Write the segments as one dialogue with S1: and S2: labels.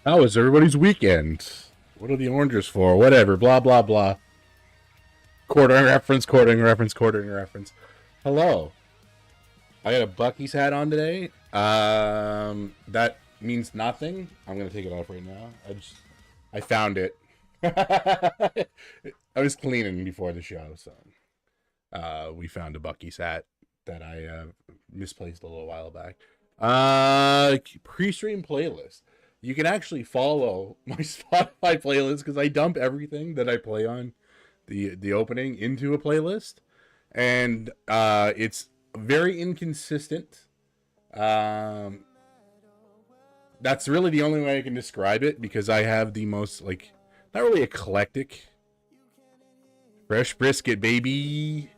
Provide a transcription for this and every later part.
S1: How was everybody's weekend? What are the oranges for? Whatever, blah, blah, blah. Quartering reference, quartering reference, quartering reference. Hello. I got a Bucky's hat on today. That means nothing. I'm going to take it off right now. I found it. I was cleaning before the show, so we found a Bucky's hat that I misplaced a little while back. Pre-stream playlist. You can actually follow my Spotify playlist because I dump everything that I play on the opening into a playlist, and it's very inconsistent. That's really the only way I can describe it, because I have the most, like, not really eclectic. Fresh brisket, baby.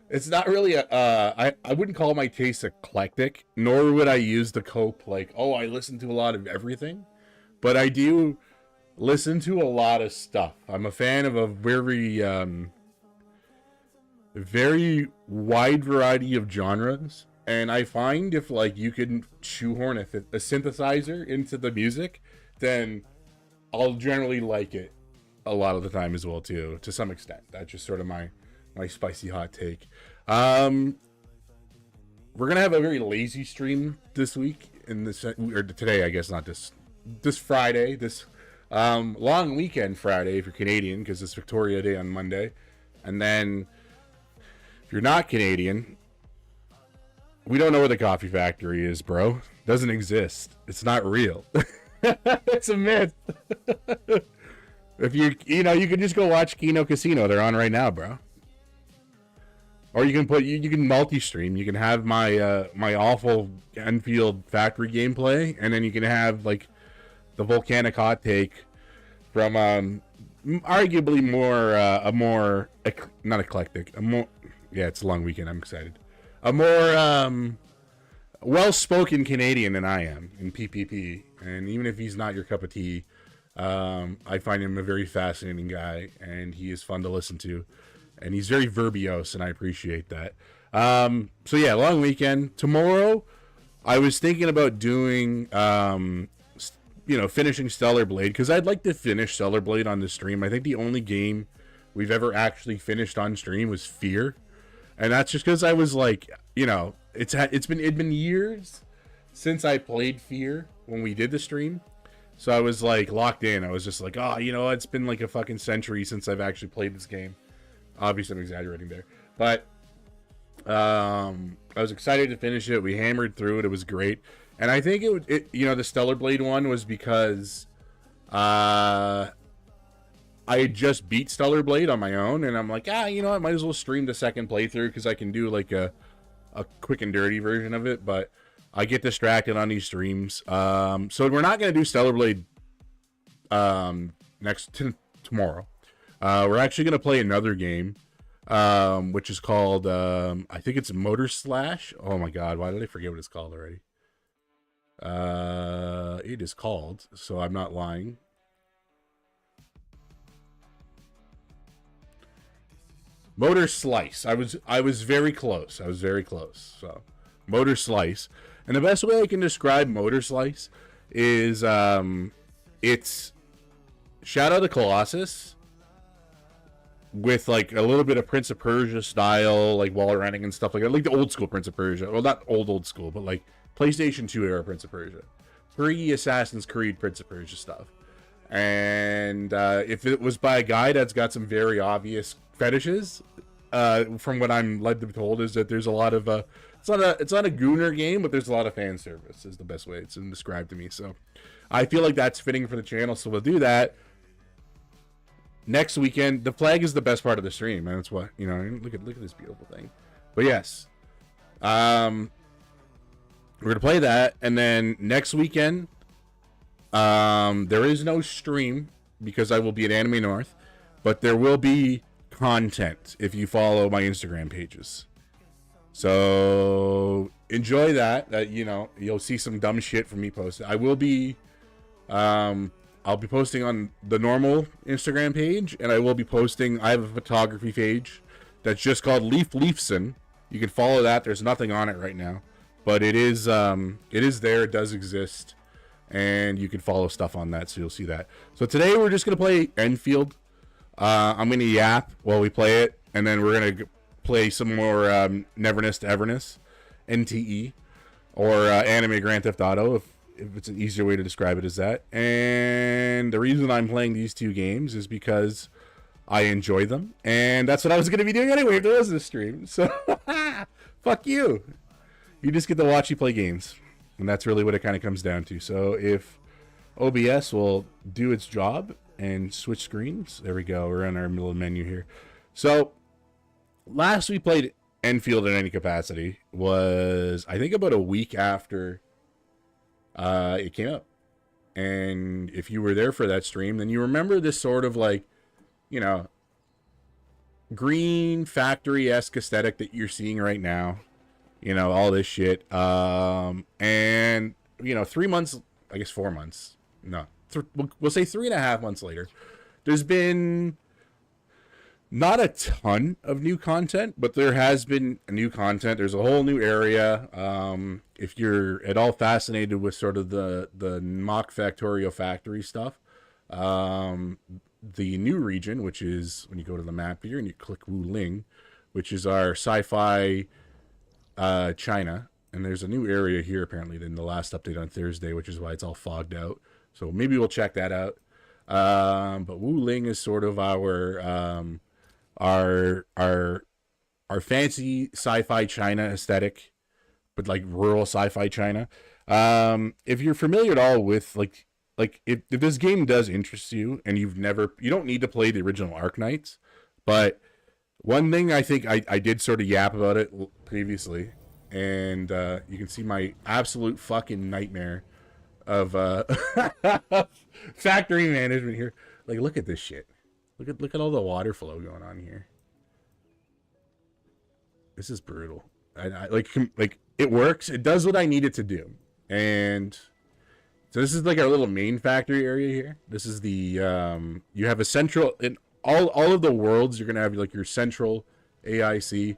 S1: It's not really I wouldn't call my taste eclectic, nor would I use the cope like, oh, I listen to a lot of everything. But I do listen to a lot of stuff. I'm a fan of a very wide variety of genres. And I find if, like, you can shoehorn a synthesizer into the music, then I'll generally like it a lot of the time as well, too, to some extent. That's just sort of my spicy hot take. We're going to have a very lazy stream this week, or today, I guess, not this Friday, this long weekend Friday if you're Canadian, because it's Victoria Day on Monday. And then if you're not Canadian, we don't know where the coffee factory is, bro. Doesn't exist. It's not real. It's a myth. If you can just go watch Kino Casino. They're on right now, bro. Or you can multi-stream. You can have my my awful Endfield factory gameplay, and then you can have, like, the volcanic hot take from arguably not eclectic, it's a long weekend, I'm excited, a more well-spoken Canadian than I am in PPP. And even if he's not your cup of tea, I find him a very fascinating guy, and he is fun to listen to, and he's very verbose, and I appreciate that. So yeah, long weekend. Tomorrow I was thinking about doing, finishing Stellar Blade, because I'd like to finish Stellar Blade on the stream. I think the only game we've ever actually finished on stream was Fear, and that's just because I was like, it'd been years since I played Fear when we did the stream, so I was like locked in. I was just like, it's been like a fucking century since I've actually played this game. Obviously, I'm exaggerating there, but I was excited to finish it. We hammered through it. It was great. And I think the Stellar Blade one was because I had just beat Stellar Blade on my own, and I'm like, I might as well stream the second playthrough because I can do like a quick and dirty version of it. But I get distracted on these streams. So we're not gonna do Stellar Blade tomorrow. We're actually gonna play another game, which is called I think it's Motor Slash. Oh my god, why did I forget what it's called already? It is called, so I'm not lying, Motor Slice. I was very close. So Motor Slice. And the best way I can describe Motor Slice is it's Shadow of the Colossus with like a little bit of Prince of Persia style, like wall running and stuff like that, like the old school Prince of Persia. Well, not old school, but like PlayStation 2 era Prince of Persia, pre-Assassin's Creed Prince of Persia stuff. And if it was by a guy that's got some very obvious fetishes, from what I'm led to be told, is that there's a lot of it's not a gooner game, but there's a lot of fan service is the best way it's been described to me. So I feel like that's fitting for the channel, so we'll do that next weekend. The flag is the best part of the stream, and that's what, look at this beautiful thing. But yes, we're gonna play that, and then next weekend, there is no stream because I will be at Anime North, but there will be content if you follow my Instagram pages. So enjoy that. You'll see some dumb shit from me posted. I will be, I'll be posting on the normal Instagram page, and I will be posting. I have a photography page that's just called Leaf Leafson. You can follow that. There's nothing on it right now, but it is there. It does exist, and you can follow stuff on that, so you'll see that. So today we're just gonna play Endfield. I'm gonna yap while we play it, and then we're gonna play some more Neverness to Everness, NTE, or Anime Grand Theft Auto, if it's an easier way to describe it as that. And the reason I'm playing these two games is because I enjoy them, and that's what I was gonna be doing anyway if there was this stream. So fuck you. You just get to watch you play games, and that's really what it kind of comes down to. So if OBS will do its job and switch screens, there we go. We're in our middle menu here. So last we played Endfield in any capacity was, I think, about a week after it came up. And if you were there for that stream, then you remember this sort of like, green factory-esque aesthetic that you're seeing right now. All this shit. And 3 months, I guess 4 months. No, we'll say 3.5 months later, there's been not a ton of new content, but there has been new content. There's a whole new area. If you're at all fascinated with sort of the mock Factorio factory stuff, the new region, which is when you go to the map here and you click Wu Ling, which is our sci-fi China, and there's a new area here apparently in the last update on Thursday, which is why it's all fogged out. So maybe we'll check that out. But Wu Ling is sort of our fancy sci-fi China aesthetic, but like rural sci-fi China. If you're familiar at all with like if this game does interest you and you don't need to play the original Arknights, but one thing I think I did sort of yap about it previously, and you can see my absolute fucking nightmare of factory management here. Like, look at this shit. Look at all the water flow going on here. This is brutal. I like it works. It does what I need it to do. And so this is like our little main factory area here. This is the you have a central in all of the worlds. You're gonna have like your central AIC.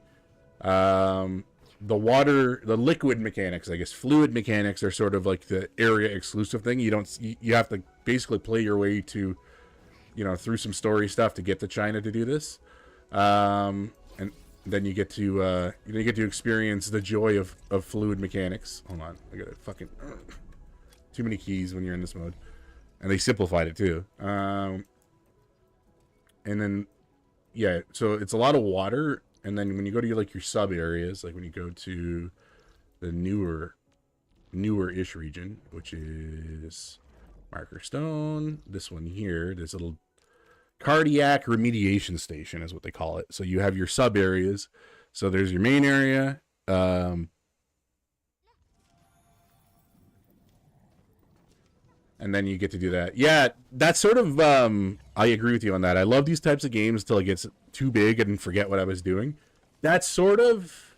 S1: the water, the liquid mechanics, I guess, fluid mechanics are sort of like the area exclusive thing. You have to basically play your way to, through some story stuff to get to China to do this. And then you get to experience the joy of fluid mechanics. Hold on, I got fucking too many keys when you're in this mode, and they simplified it too. And then yeah, so it's a lot of water, and then when you go to your sub areas, like when you go to the newer-ish region, which is Marker Stone, this one here, this little cardiac remediation station is what they call it. So you have your sub areas. So there's your main area, and then you get to do that. Yeah, that's sort of I agree with you on that. I love these types of games till it gets too big and forget what I was doing. That's sort of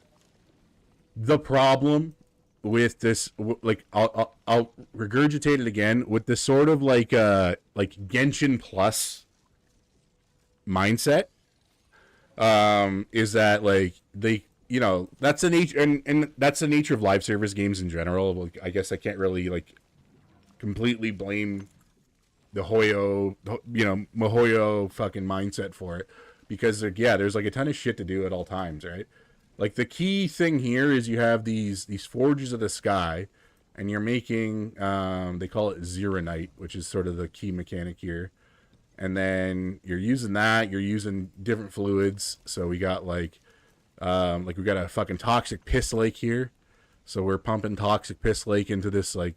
S1: the problem with this. Like I'll regurgitate it again with this sort of like Genshin Plus mindset, is that like they, that's the nature, and that's the nature of live service games in general. Like, I guess I can't really like completely blame the MiHoYo fucking mindset for it, because there's like a ton of shit to do at all times, right? Like the key thing here is you have these forges of the sky, and you're making they call it Zeronite, which is sort of the key mechanic here. And then you're using different fluids. So we got we got a fucking toxic piss lake here. So we're pumping toxic piss lake into this like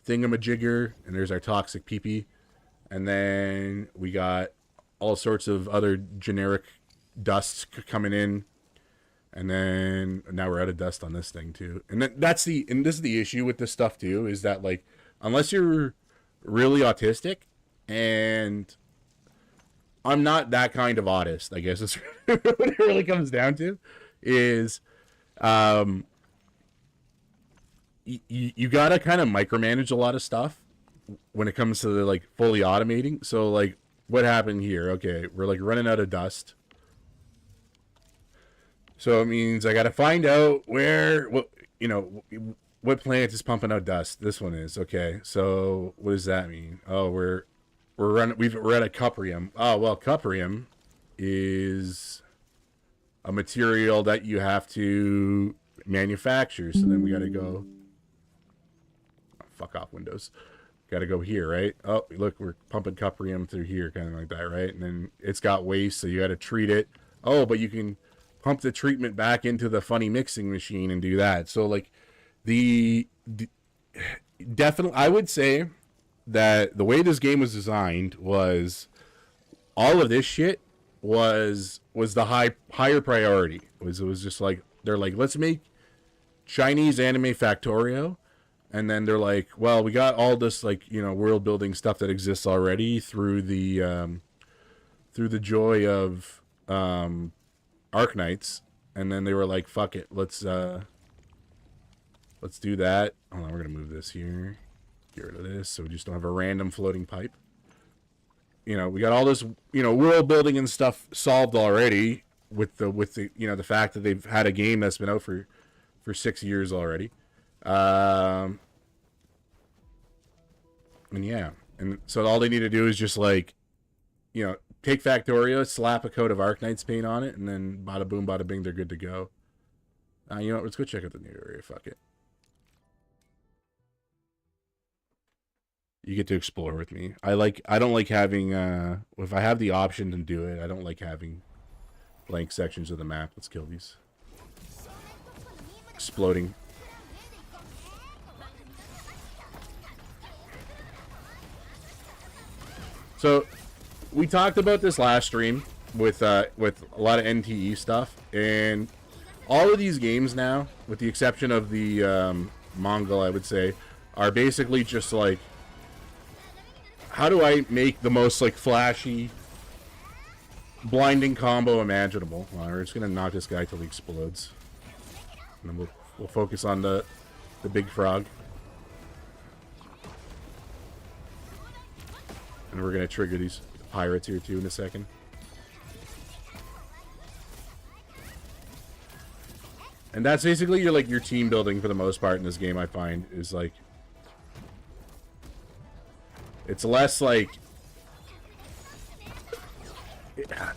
S1: thingamajigger, and there's our toxic pee-pee. And then we got all sorts of other generic dusts coming in. And then now we're out of dust on this thing too. And this is the issue with this stuff too, is that like, unless you're really autistic, and I'm not that kind of autist, I guess is what it really comes down to, is you gotta kind of micromanage a lot of stuff when it comes to the, like, fully automating. So like, what happened here? Okay, we're like running out of dust, so it means I gotta find out what plant is pumping out dust. This one is. Okay, so what does that mean? Oh, we're at a cuprium. Oh, well, cuprium is a material that you have to manufacture. So then we got to go. Oh, fuck off, Windows. Got to go here, right? Oh, look, we're pumping cuprium through here, kind of like that, right? And then it's got waste, so you got to treat it. Oh, but you can pump the treatment back into the funny mixing machine and do that. So like definitely, I would say that the way this game was designed was all of this shit was the higher priority. It was just like, they're like, let's make Chinese anime Factorio, and then they're like, well, we got all this like, world building stuff that exists already through the joy of Arknights, and then they were like, fuck it, let's do that. Hold on, we're gonna move this here. Get rid of this so we just don't have a random floating pipe. We got all this, world building and stuff solved already with the the fact that they've had a game that's been out for 6 years already. And yeah, and so all they need to do is just like, take Factorio, slap a coat of Arknights paint on it, and then bada boom, bada bing, they're good to go. You know what? Let's go check out the new area. Fuck it. You get to explore with me. I don't like having, if I have the option to do it, I don't like having blank sections of the map. Let's kill these. Exploding. So, we talked about this last stream with a lot of NTE stuff, and all of these games now, with the exception of the Mongol, I would say, are basically just like, how do I make the most like flashy, blinding combo imaginable? Well, we're just gonna knock this guy till he explodes, and then we'll focus on the big frog, and we're gonna trigger these pirates here too in a second. And that's basically your team building for the most part in this game. I find is like it's less like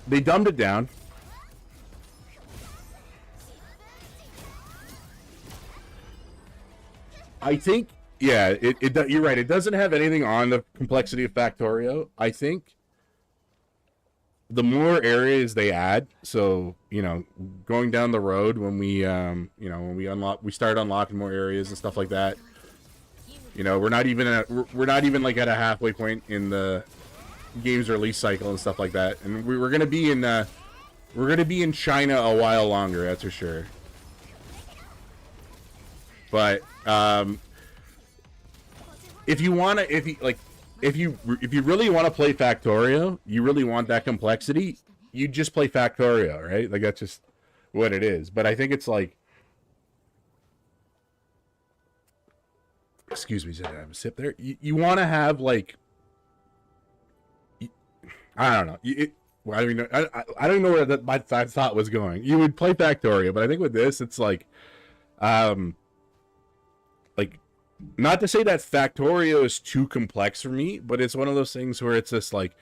S1: they dumbed it down. I think, yeah, you're right. It doesn't have anything on the complexity of Factorio. I think the more areas they add, so going down the road when we when we start unlocking more areas and stuff like that. We're not even like at a halfway point in the game's release cycle and stuff like that, and we're gonna be in China a while longer, that's for sure. But if you really want to play Factorio, you really want that complexity, you just play Factorio, right? Like that's just what it is. But I think it's like, excuse me, did I have a sip there? You want to have like, I don't know. I don't even know. I don't know where my thought was going. You would play Factorio, but I think with this, it's like, not to say that Factorio is too complex for me, but it's one of those things where it's just like,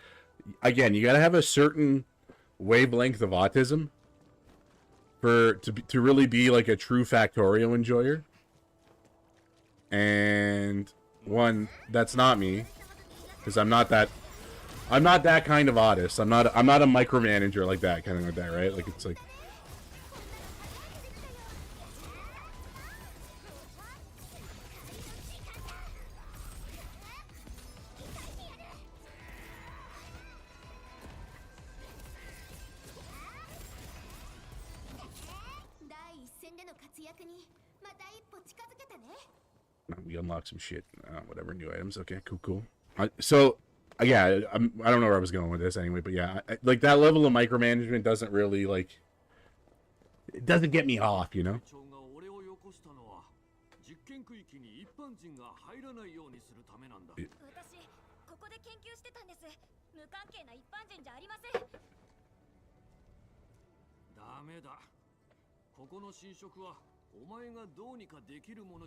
S1: again, you gotta have a certain wavelength of autism to really be like a true Factorio enjoyer. And one, that's not me, because I'm not that kind of autist. I'm not a micromanager like that, kind of like that, right? Like it's like. We unlocked some shit. Whatever, new items. Okay, cool. So, yeah, I don't know where I was going with this anyway, but yeah, like that level of micromanagement doesn't really like. It doesn't get me off, you know.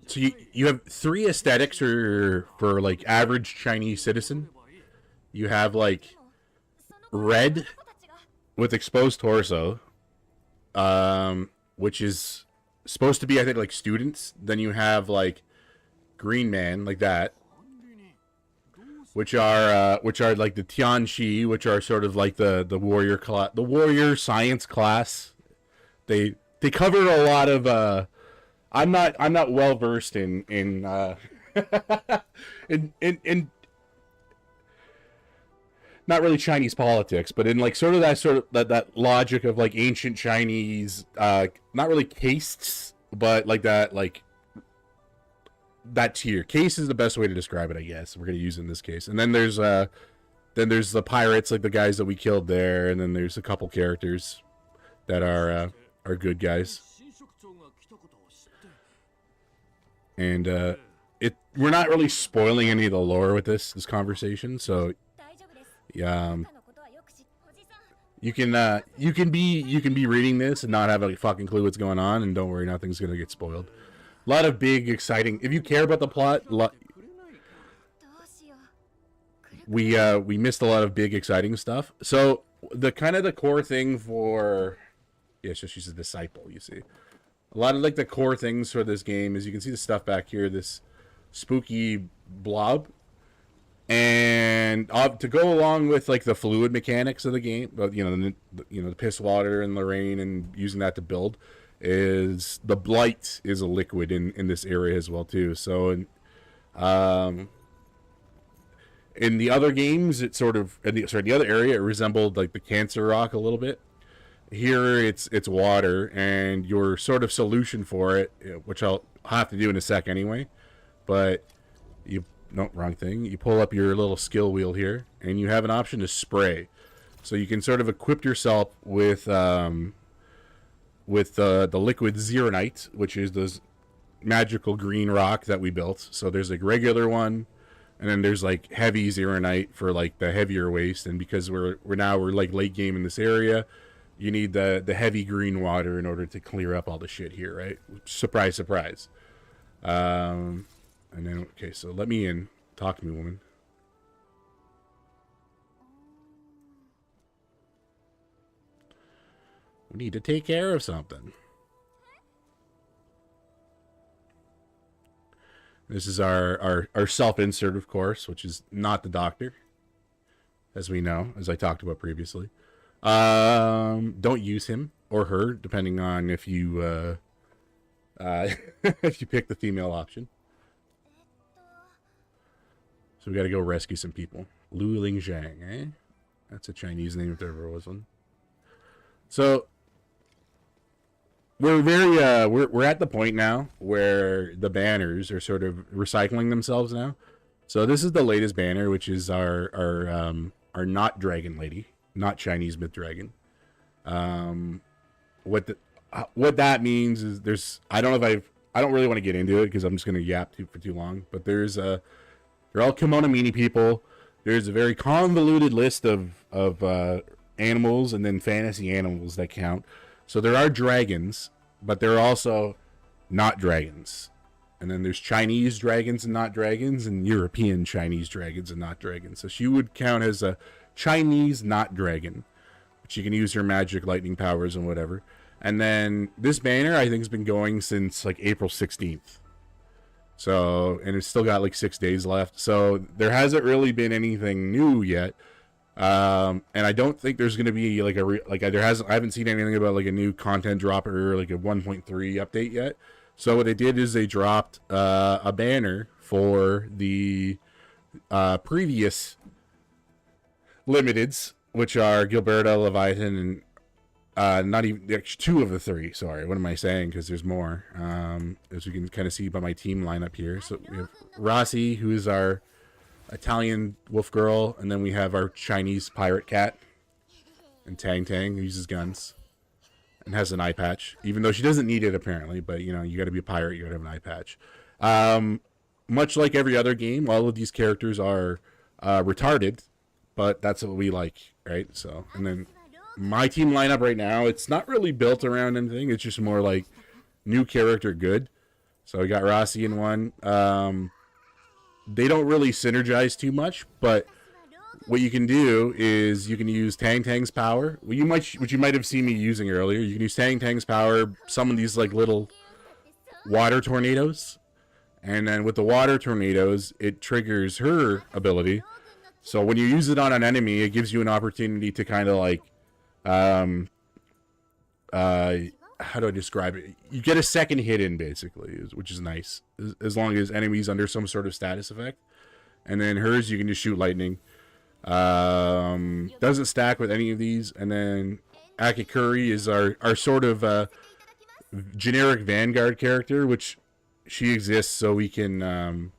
S1: So you have three aesthetics for like average Chinese citizen. You have like red with exposed torso, which is supposed to be, I think, like students. Then you have like green man, like that, which are like the Tianxi, which are sort of like the warrior science class. They cover a lot of I'm not well versed in in not really Chinese politics, but in like sort of that logic of like ancient Chinese, not really castes, but like that tier. Case is the best way to describe it, I guess. We're gonna use it in this case. And then there's the pirates, like the guys that we killed there, and then there's a couple characters that are good guys. And we're not really spoiling any of the lore with this conversation, so yeah, you can be reading this and not have a fucking clue what's going on, and don't worry, nothing's gonna get spoiled. A lot of big, exciting. If you care about the plot, we missed a lot of big, exciting stuff. So the core thing for, yeah, so she's a disciple. You see, a lot of like the core things for this game is you can see the stuff back here, this spooky blob, and to go along with like the fluid mechanics of the game, the piss water and the rain and using that to build. Is the blight is a liquid in this area as well too. So in the other games, it sort of the other area, it resembled like the cancer rock a little bit. Here it's water, and your sort of solution for it, which I'll have to do in a sec anyway, but wrong thing. You pull up your little skill wheel here, and you have an option to spray. So you can sort of equip yourself with the liquid Zeronite, which is this magical green rock that we built. So there's like regular one, and then there's like heavy Zeronite for like the heavier waste. And because we're like late game in this area, you need the heavy green water in order to clear up all the shit here, right? Surprise, surprise. And then, okay, so let me in. Talk to me, woman. We need to take care of something. This is our self-insert, of course, which is not the doctor, as we know, as I talked about previously. Don't use him or her, depending on if you if you pick the female option. So we got to go rescue some people. Lu Lingzhang, eh? That's a Chinese name if there ever was one. So we're very we're at the point now where the banners are sort of recycling themselves now. So this is the latest banner, which is our not dragon lady, not Chinese myth dragon. What that means is I don't really want to get into it because I'm just going to yap for too long. But they're all Kimono Mini people. There's a very convoluted list of animals and then fantasy animals that count. So there are dragons, but there are also not dragons. And then there's Chinese dragons and not dragons, and European Chinese dragons and not dragons. So she would count as a Chinese not dragon. But she can use her magic lightning powers and whatever. And then this banner, I think, has been going since like April 16th. So, and it's still got like 6 days left. So there hasn't really been anything new yet. And I don't think there's going to be like I haven't seen anything about like a new content drop or like a 1.3 update yet. So what they did is they dropped a banner for the previous limiteds, which are Gilberta, Leviathan, and not even two of the three. Sorry, what am I saying? Because there's more. As you can kind of see by my team lineup here. So we have Rossi, who is our Italian wolf girl, and then we have our Chinese pirate cat, and Tang Tang, who uses guns and has an eye patch, even though she doesn't need it apparently. But you know, you got to be a pirate, you got to have an eye patch. Much like every other game, all of these characters are retarded, but that's what we like, right? So, and then my team lineup right now, it's not really built around anything. It's just more like new character good. So we got Rossi in one. They don't really synergize too much, but what you can do is you can use Tang Tang's power. Which you might have seen me using earlier. You can use Tang Tang's power, summon these like little water tornadoes, and then with the water tornadoes, it triggers her ability. So when you use it on an enemy, it gives you an opportunity to kind of like, how do I describe it? You get a second hit in basically, which is nice, as long as enemies under some sort of status effect. And then hers, you can just shoot lightning. Doesn't stack with any of these. And then Akikuri is our sort of generic Vanguard character, which she exists so we can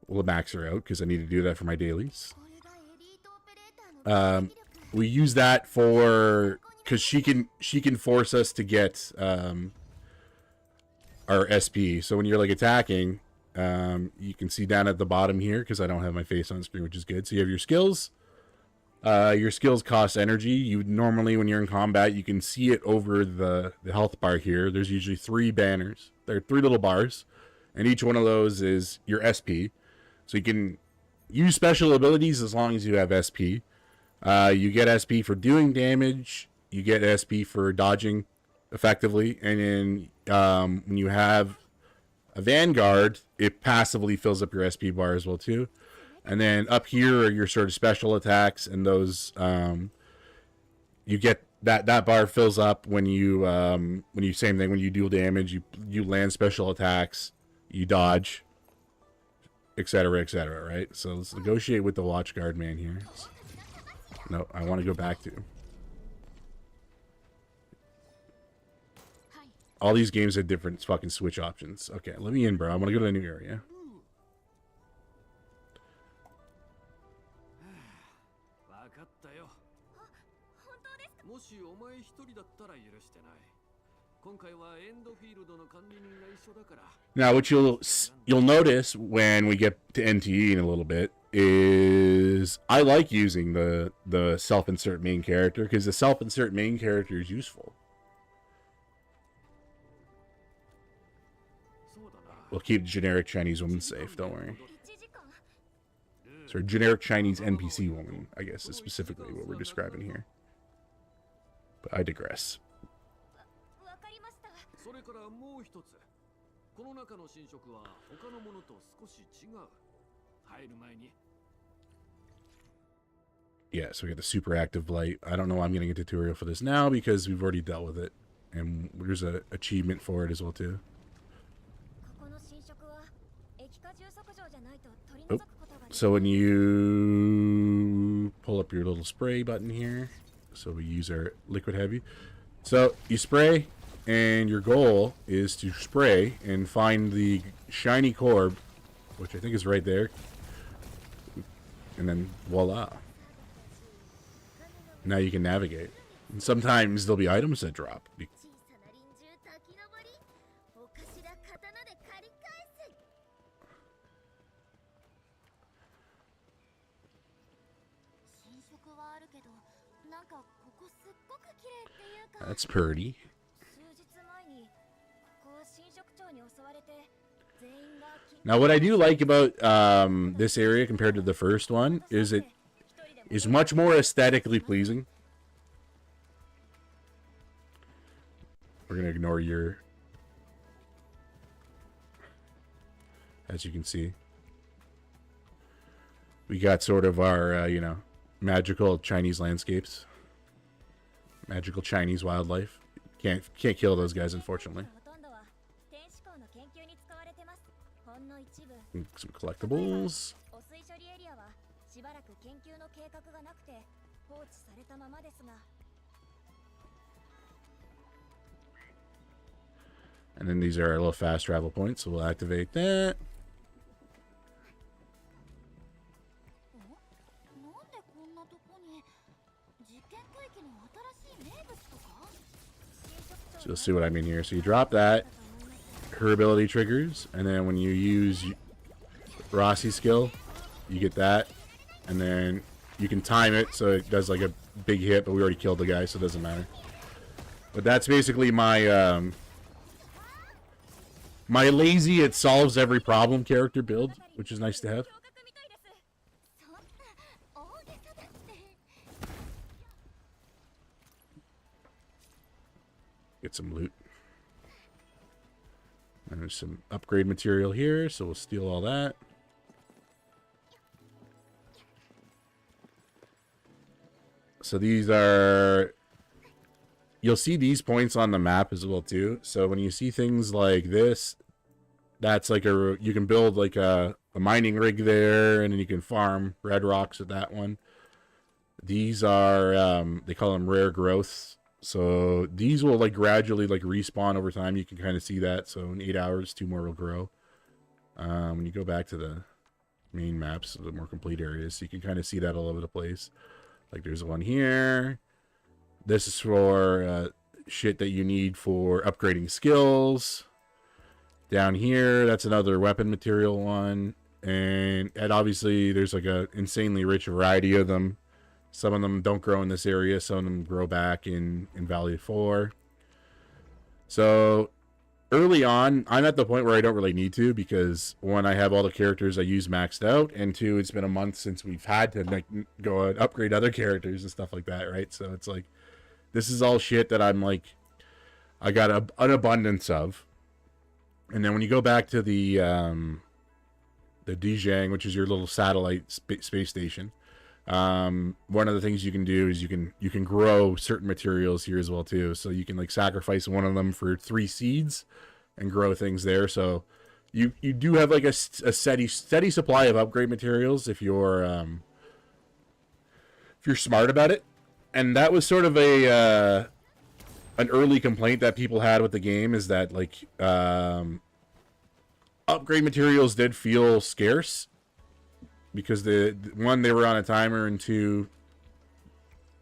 S1: we'll max her out because I need to do that for my dailies. We use that for because she can force us to get our SP. So when you're like attacking, you can see down at the bottom here, because I don't have my face on screen, which is good. So you have your skills. Your skills cost energy. You normally, when you're in combat, you can see it over the health bar here. There's usually 3 banners. There are 3 little bars, and each one of those is your SP. So you can use special abilities as long as you have SP. You get SP for doing damage. You get SP for dodging effectively. And then when you have a Vanguard, it passively fills up your SP bar as well too. And then up here are your sort of special attacks, and those you get that bar fills up when you same thing, when you deal damage, you land special attacks, you dodge, etc., right? So let's negotiate with the watch guard man here. No, I want to go back to. All these games have different fucking switch options. Okay, let me in, bro. I want to go to a new area. Now, what you'll notice when we get to NTE in a little bit is I like using the self-insert main character because the self-insert main character is useful. We'll keep generic Chinese woman safe, don't worry. So generic Chinese NPC woman, I guess, is specifically what we're describing here. But I digress. Yeah, so we got the super active blight. I don't know why I'm getting a tutorial for this now because we've already dealt with it. And there's an achievement for it as well, too. Oh. So when you pull up your little spray button here, so we use our liquid heavy. So you spray, and your goal is to spray and find the shiny corb, which I think is right there. And then voila. Now you can navigate. And sometimes there'll be items that drop. That's pretty. Now, what I do like about this area compared to the first one is it is much more aesthetically pleasing. We're going to ignore your... As you can see, we got sort of our, you know, magical Chinese landscapes. Magical Chinese wildlife. Can't kill those guys, unfortunately. Some collectibles. And then these are our little fast travel points, so we'll activate that. So you'll see what I mean here. So you drop that, her ability triggers, and then when you use Rossi's skill, you get that, and then you can time it so it does like a big hit, but we already killed the guy, so it doesn't matter. But that's basically my my lazy, it solves every problem character build, which is nice to have. Get some loot. And there's some upgrade material here, so we'll steal all that. So these are... You'll see these points on the map as well, too. So when you see things like this, that's like a... You can build like a mining rig there, and then you can farm red rocks at that one. These are... they call them rare growths. So these will like gradually like respawn over time. You can kind of see that. So in 8 hours, 2 more will grow. When you go back to the main maps, the more complete areas, you can kind of see that all over the place. Like there's one here. This is for shit that you need for upgrading skills. Down here, that's another weapon material one. And obviously there's like a insanely rich variety of them. Some of them don't grow in this area. Some of them grow back in Valley 4. So early on, I'm at the point where I don't really need to, because one, I have all the characters I use maxed out, and two, it's been a month since we've had to like go and upgrade other characters and stuff like that, right? So it's like, this is all shit that I'm like, I got an abundance of. And then when you go back to the Dijang, which is your little satellite space station, one of the things you can do is you can grow certain materials here as well too. So you can like sacrifice one of them for 3 seeds and grow things there. So you do have like a steady supply of upgrade materials if you're smart about it. And that was sort of an early complaint that people had with the game, is that like upgrade materials did feel scarce. Because one, they were on a timer, and two,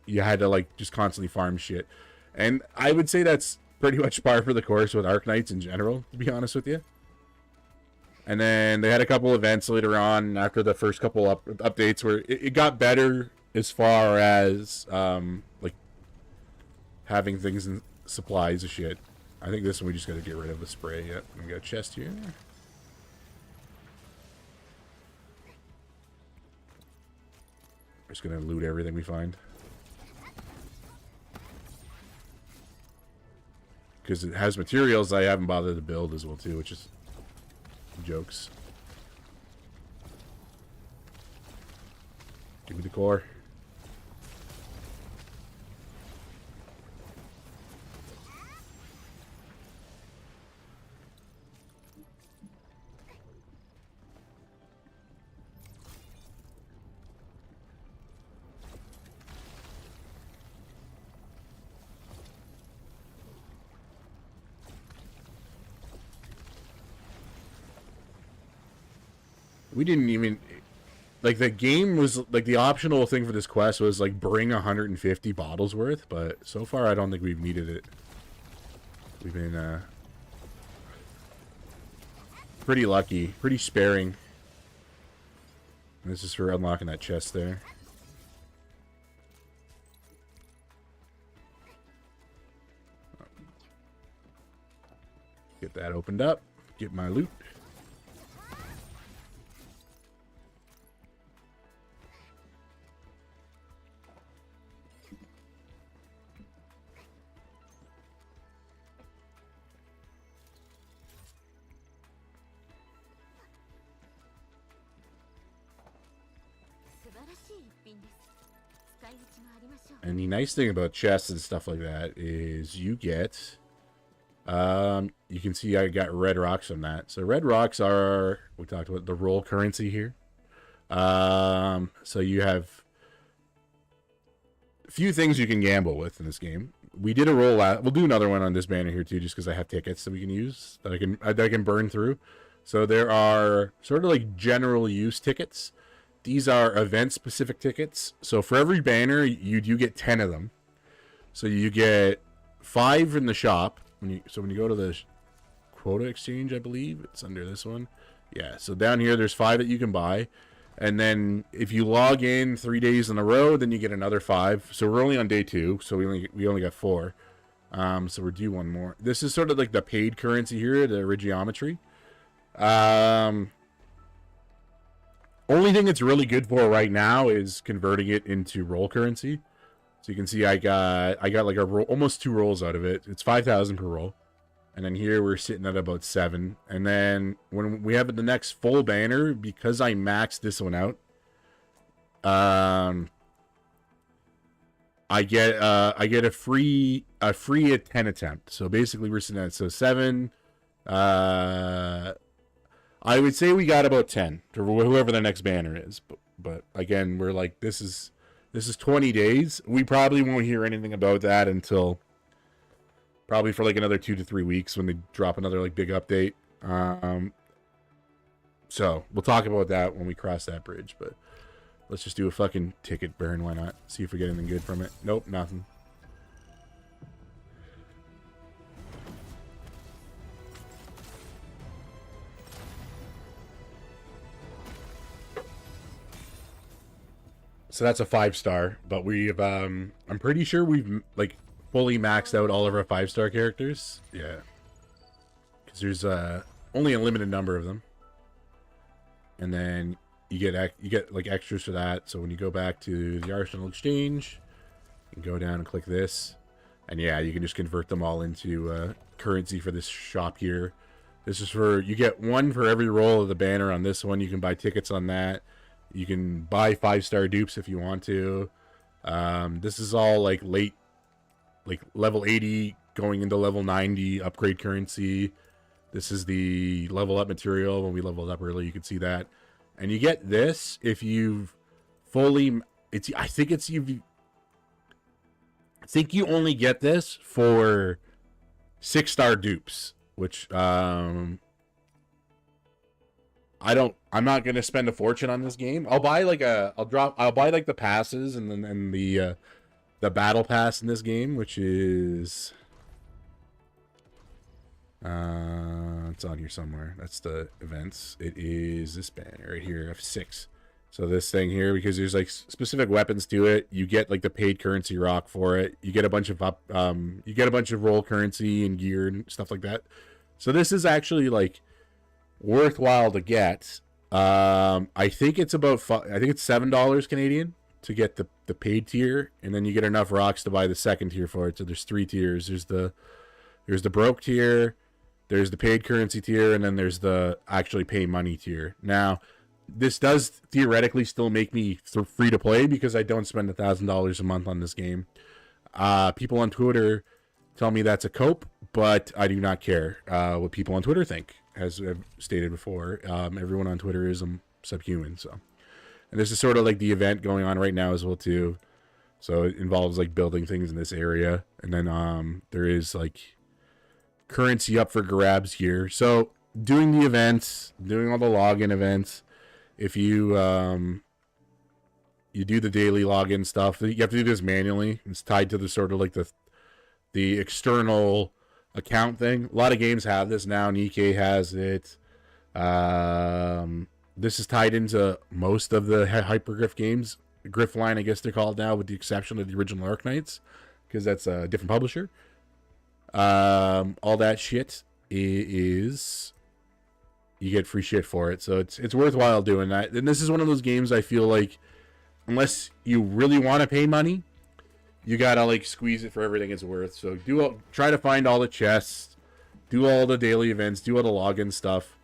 S1: you had to like just constantly farm shit. And I would say that's pretty much par for the course with Arknights in general, to be honest with you. And then they had a couple events later on after the first couple updates where it got better as far as like having things and supplies of shit. I think this one we just got to get rid of the spray. Yep, we got a chest here. Just gonna loot everything we find. Because it has materials I haven't bothered to build as well too, which is jokes. Give me the core. We didn't even, like, the game was, like, the optional thing for this quest was, like, bring 150 bottles worth, but so far I don't think we've needed it. We've been, pretty lucky, pretty sparing. And this is for unlocking that chest there. Get that opened up, get my loot. And the nice thing about chests and stuff like that is you get, you can see I got red rocks on that. So red rocks are, we talked about the roll currency here. So you have a few things you can gamble with in this game. We did a roll, we'll do another one on this banner here too, just because I have tickets that we can use, that I can burn through. So there are sort of like general use tickets. These are event-specific tickets. So for every banner, you get 10 of them. So you get 5 in the shop. When you go to the quota exchange, I believe it's under this one. Yeah. So down here, there's 5 that you can buy, and then if you log in 3 days in a row, then you get another 5. So we're only on day 2, so we only got 4. So we're due one more. This is sort of like the paid currency here, the regiometry. Only thing it's really good for right now is converting it into roll currency. So you can see I got like almost 2 rolls out of it. It's 5,000 per roll. And then here we're sitting at about 7. And then when we have the next full banner, because I maxed this one out, I get a free 10 attempt. So basically we're sitting at 7. I would say we got about 10 to whoever the next banner is, but again, we're like, this is 20 days. We probably won't hear anything about that until probably for like another 2 to 3 weeks when they drop another like big update. So we'll talk about that when we cross that bridge, but let's just do a fucking ticket burn. Why not? See if we get anything good from it. Nope, nothing. So that's a 5-star, but we've I'm pretty sure we've like fully maxed out all of our 5-star characters. Yeah, because there's only a limited number of them, and then you get like extras for that. So when you go back to the Arsenal Exchange, you can go down and click this, and yeah, you can just convert them all into currency for this shop here. This is for, you get 1 for every roll of the banner on this one. You can buy tickets on that. You can buy 5-star dupes if you want to. This is all like level 80 going into level 90 upgrade currency. This is the level up material. When we leveled up early, you can see that. And you get this if you've fully, I think you only get this for 6-star dupes, which I'm not gonna spend a fortune on this game. I'll buy like the passes and then the battle pass in this game, which is It's on here somewhere. That's the events. It is this banner right here, F6. So this thing here, because there's like specific weapons to it, you get like the paid currency rock for it. You get a bunch of you get a bunch of roll currency and gear and stuff like that. So this is actually like worthwhile to get. I think it's about I think it's $7 Canadian to get the paid tier, and then you get enough rocks to buy the second tier for it. So there's 3 tiers. There's the broke tier, there's the paid currency tier, and then there's the actually pay money tier. Now, this does theoretically still make me free to play because I don't spend $1,000 a month on this game. People on Twitter tell me that's a cope, but I do not care what people on Twitter think. As I've stated before, everyone on Twitter is subhuman. So, and this is sort of like the event going on right now as well too. So it involves like building things in this area, and then there is like currency up for grabs here. So doing the events, doing all the login events. If you you do the daily login stuff, you have to do this manually. It's tied to the sort of like the external account thing. A lot of games have this now. NTE has it. This is tied into most of the Hypergriff games. Griff line, I guess they're called now, with the exception of the original Arknights, because that's a different publisher. All that shit is you get free shit for it, so it's worthwhile doing that. And this is one of those games I feel like, unless you really want to pay money, you gotta like squeeze it for everything it's worth. So try to find all the chests, do all the daily events, do all the login stuff.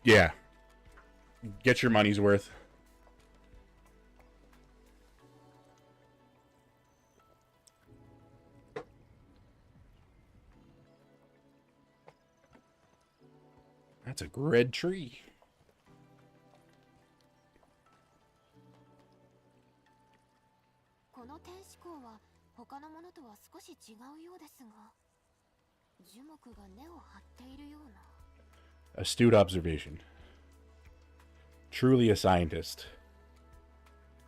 S1: Yeah, get your money's worth. That's a red tree.
S2: この天使光は他のものとは少し違うようですが、樹木が根を張っているような。
S1: Astute observation. Truly a scientist.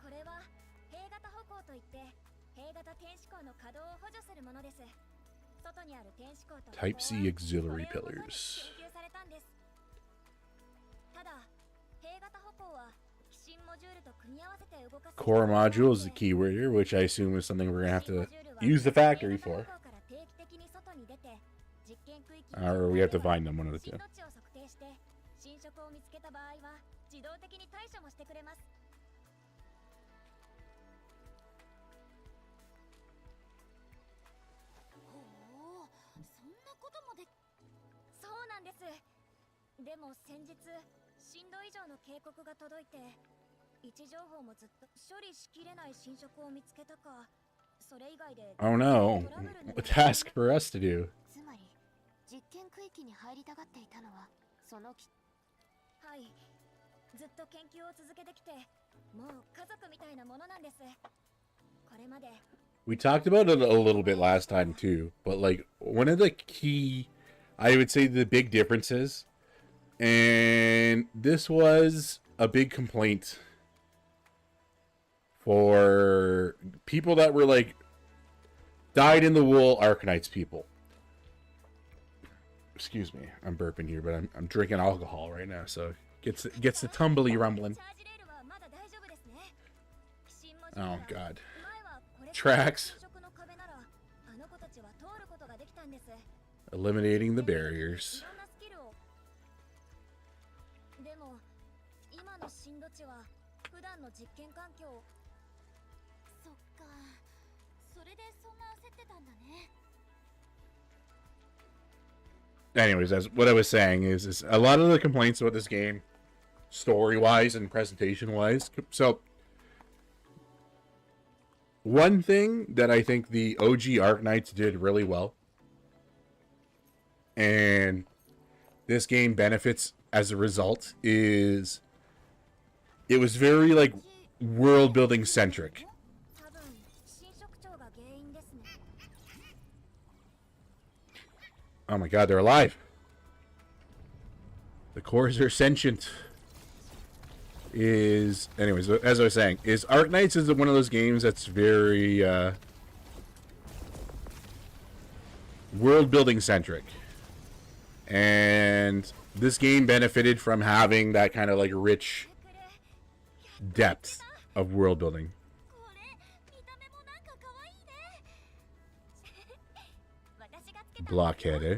S3: これは平型歩行といって平型天使光の稼働を補助するものです。外にある天使光と
S1: Type C auxiliary pillars.
S3: 研究されたんです。ただ平型歩行は寄進モジュールと組み合わせて動かす
S1: Core module is the keyword here, which I assume is something we're gonna have to use the factory for. Or we have to find them, one of the two.
S3: 侵食を見つけた場合は自動的に対処もしてくれます。
S2: ほう、そんなこともで。
S3: そうなんです。でも先日震度以上の警告が届いて、位置情報もずっと処理しきれない侵食を見つけたか、それ以外で。
S1: Oh no, a task for us to do.
S2: つまり実験区域に入りたがっていたのはその
S3: はい、ずっと研究を続けてきて、もう家族みたいなものなんです。これまで。
S1: We talked about it a little bit last time too, but like one of the key, I would say the big differences, and this was a big complaint for people that were like dyed in the wool Arknights people. Excuse me, I'm burping here, but I'm drinking alcohol right now, so gets the tumbly rumbling. Oh god. Tracks. Eliminating the barriers.
S3: でも今の震度値は普段の実験環境。
S2: そっか、それでそんな焦ってたんだね。
S1: Anyways, as what I was saying is a lot of the complaints about this game, story-wise and presentation-wise. So, one thing that I think the OG Arknights did really well, and this game benefits as a result, is it was very like world-building centric. Oh my god, they're alive. The cores are sentient. Anyways, as I was saying, Arknights is one of those games that's very world building centric. And this game benefited from having that kind of like rich depth of world building. Blockhead, eh?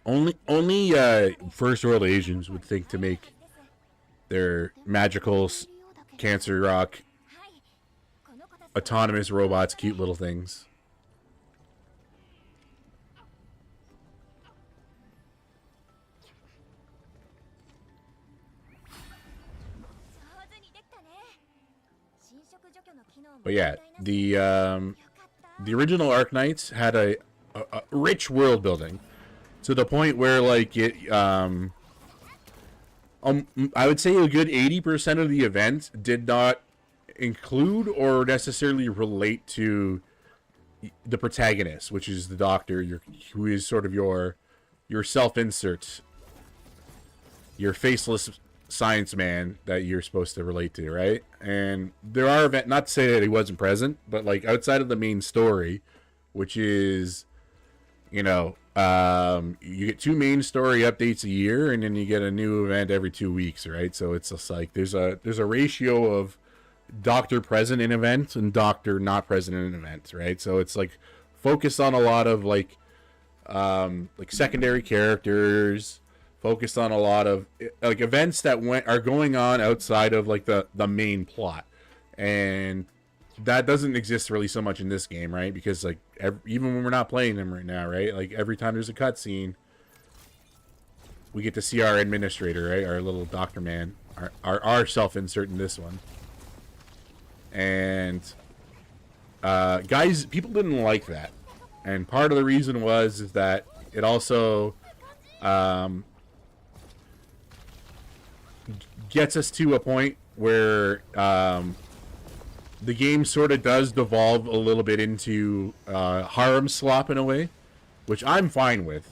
S1: Only first world Asians would think to make their magical cancer rock autonomous robots cute little things. But yeah, the original Arknights had a rich world building to the point where like it I would say a good 80% of the event did not include or necessarily relate to the protagonist, which is the doctor, who is sort of your self-insert, your faceless science man that you're supposed to relate to, right? And there are events, not to say that he wasn't present, but like outside of the main story, which is, you know, you get 2 main story updates a year, and then you get a new event every 2 weeks, right? So it's just like there's a ratio of doctor present in events and doctor not present in events, right? So it's like focused on a lot of like secondary characters, focused on a lot of like events that are going on outside of like the main plot, and that doesn't exist really so much in this game, right? Because like even when we're not playing them right now, right? Like every time there's a cutscene, we get to see our administrator, right? Our little doctor man, our self-insert in this one. And guys, people didn't like that, and part of the reason is that it also gets us to a point where the game sort of does devolve a little bit into harem slop in a way, which I'm fine with,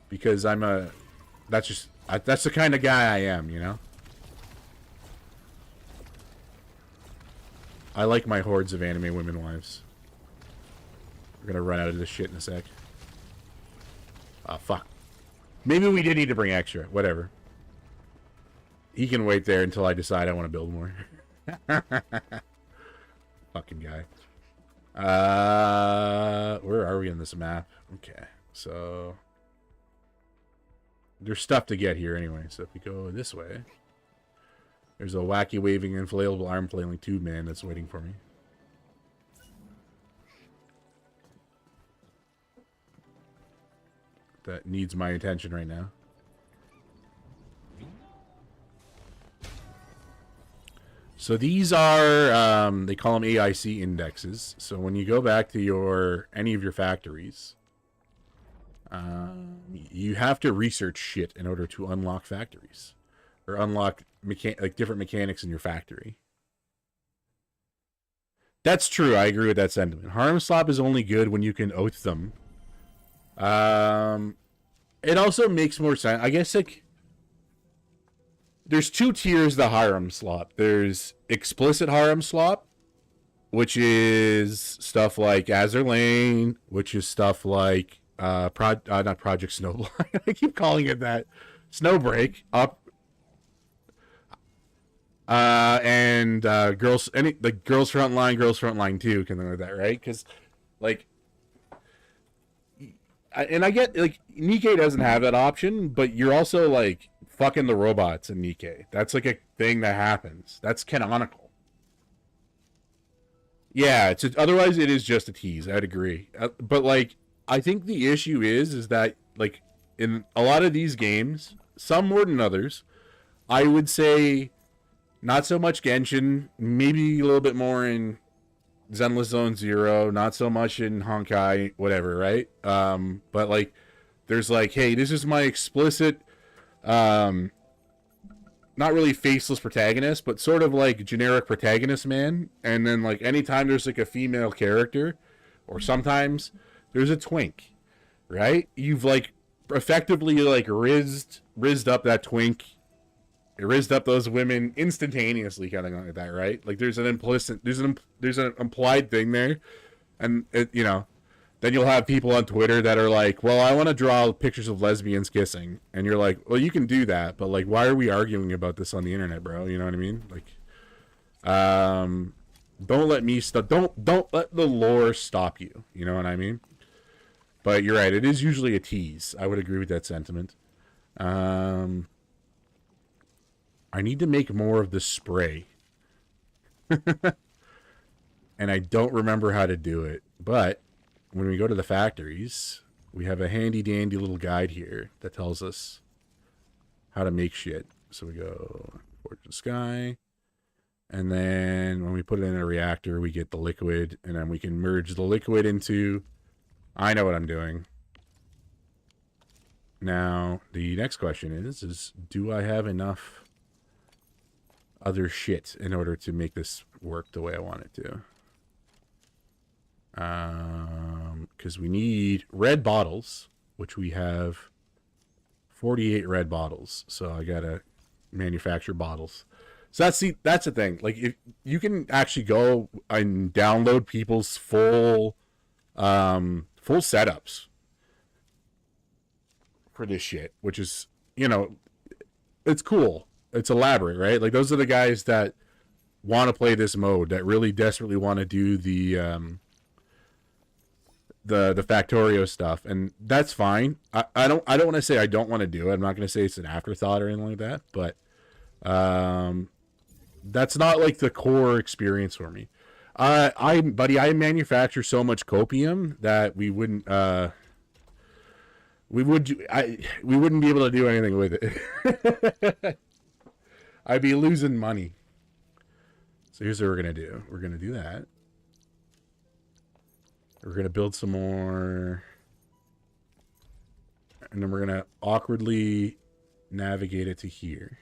S1: because that's the kind of guy I am, you know? I like my hordes of anime women wives. We're gonna run out of this shit in a sec. Oh, fuck. Maybe we did need to bring extra. Whatever. He can wait there until I decide I want to build more. Fucking guy. Where are we on this map? Okay, so there's stuff to get here anyway. So if we go this way, there's a wacky waving inflatable arm flailing tube man that's waiting for me. That needs my attention right now. So these are, they call them AIC indexes. So when you go back to any of your factories, you have to research shit in order to unlock factories, or unlock different mechanics in your factory. That's true. I agree with that sentiment. Harem slop is only good when you can oath them. It also makes more sense. I guess like there's 2 tiers of the harem slop. There's explicit harem slop, which is stuff like Azur Lane, which is stuff like not Project Snowblind. I keep calling it that. Snowbreak up. And girls frontline 2, can like that, right? Because like, and I get like Nikkei doesn't have that option, but you're also like fucking the robots in Nikkei. That's like a thing that happens. That's canonical. Yeah, otherwise it is just a tease. I'd agree, but like I think the issue is that like in a lot of these games, some more than others, I would say not so much Genshin, maybe a little bit more in Zenless Zone Zero, not so much in Honkai, whatever, right? But like there's like, hey, this is my explicit not really faceless protagonist, but sort of like generic protagonist man. And then like anytime there's like a female character, or sometimes there's a twink, right? You've like effectively like rizzed up that twink rizzed up those women instantaneously, kind of like that, right? Like there's an implied thing there, and then you'll have people on Twitter that are like, well, I want to draw pictures of lesbians kissing, and you're like, well, you can do that, but like, why are we arguing about this on the internet, bro? You know what I mean? Like, don't let me stop. Don't let the lore stop you. You know what I mean? But you're right. It is usually a tease. I would agree with that sentiment. I need to make more of the spray. And I don't remember how to do it. But when we go to the factories, we have a handy dandy little guide here that tells us how to make shit. So we go Forge the Sky. And then when we put it in a reactor, we get the liquid. And then we can merge the liquid into... I know what I'm doing. Now, the next question is do I have enough other shit in order to make this work the way I want it to? Because we need red bottles, which we have 48 red bottles. So I gotta manufacture bottles. So that's the thing. Like, if you can actually go and download people's full setups for this shit, which is, it's cool. It's elaborate, right? Like, those are the guys that want to play this mode, that really desperately want to do the Factorio stuff, and that's fine. I don't want to say I don't want to do it. I'm not going to say it's an afterthought or anything like that, but that's not like the core experience for me. I manufacture so much copium that we wouldn't be able to do anything with it. I'd be losing money. So here's what we're gonna do. We're gonna do that. We're gonna build some more, and then we're gonna awkwardly navigate it to here.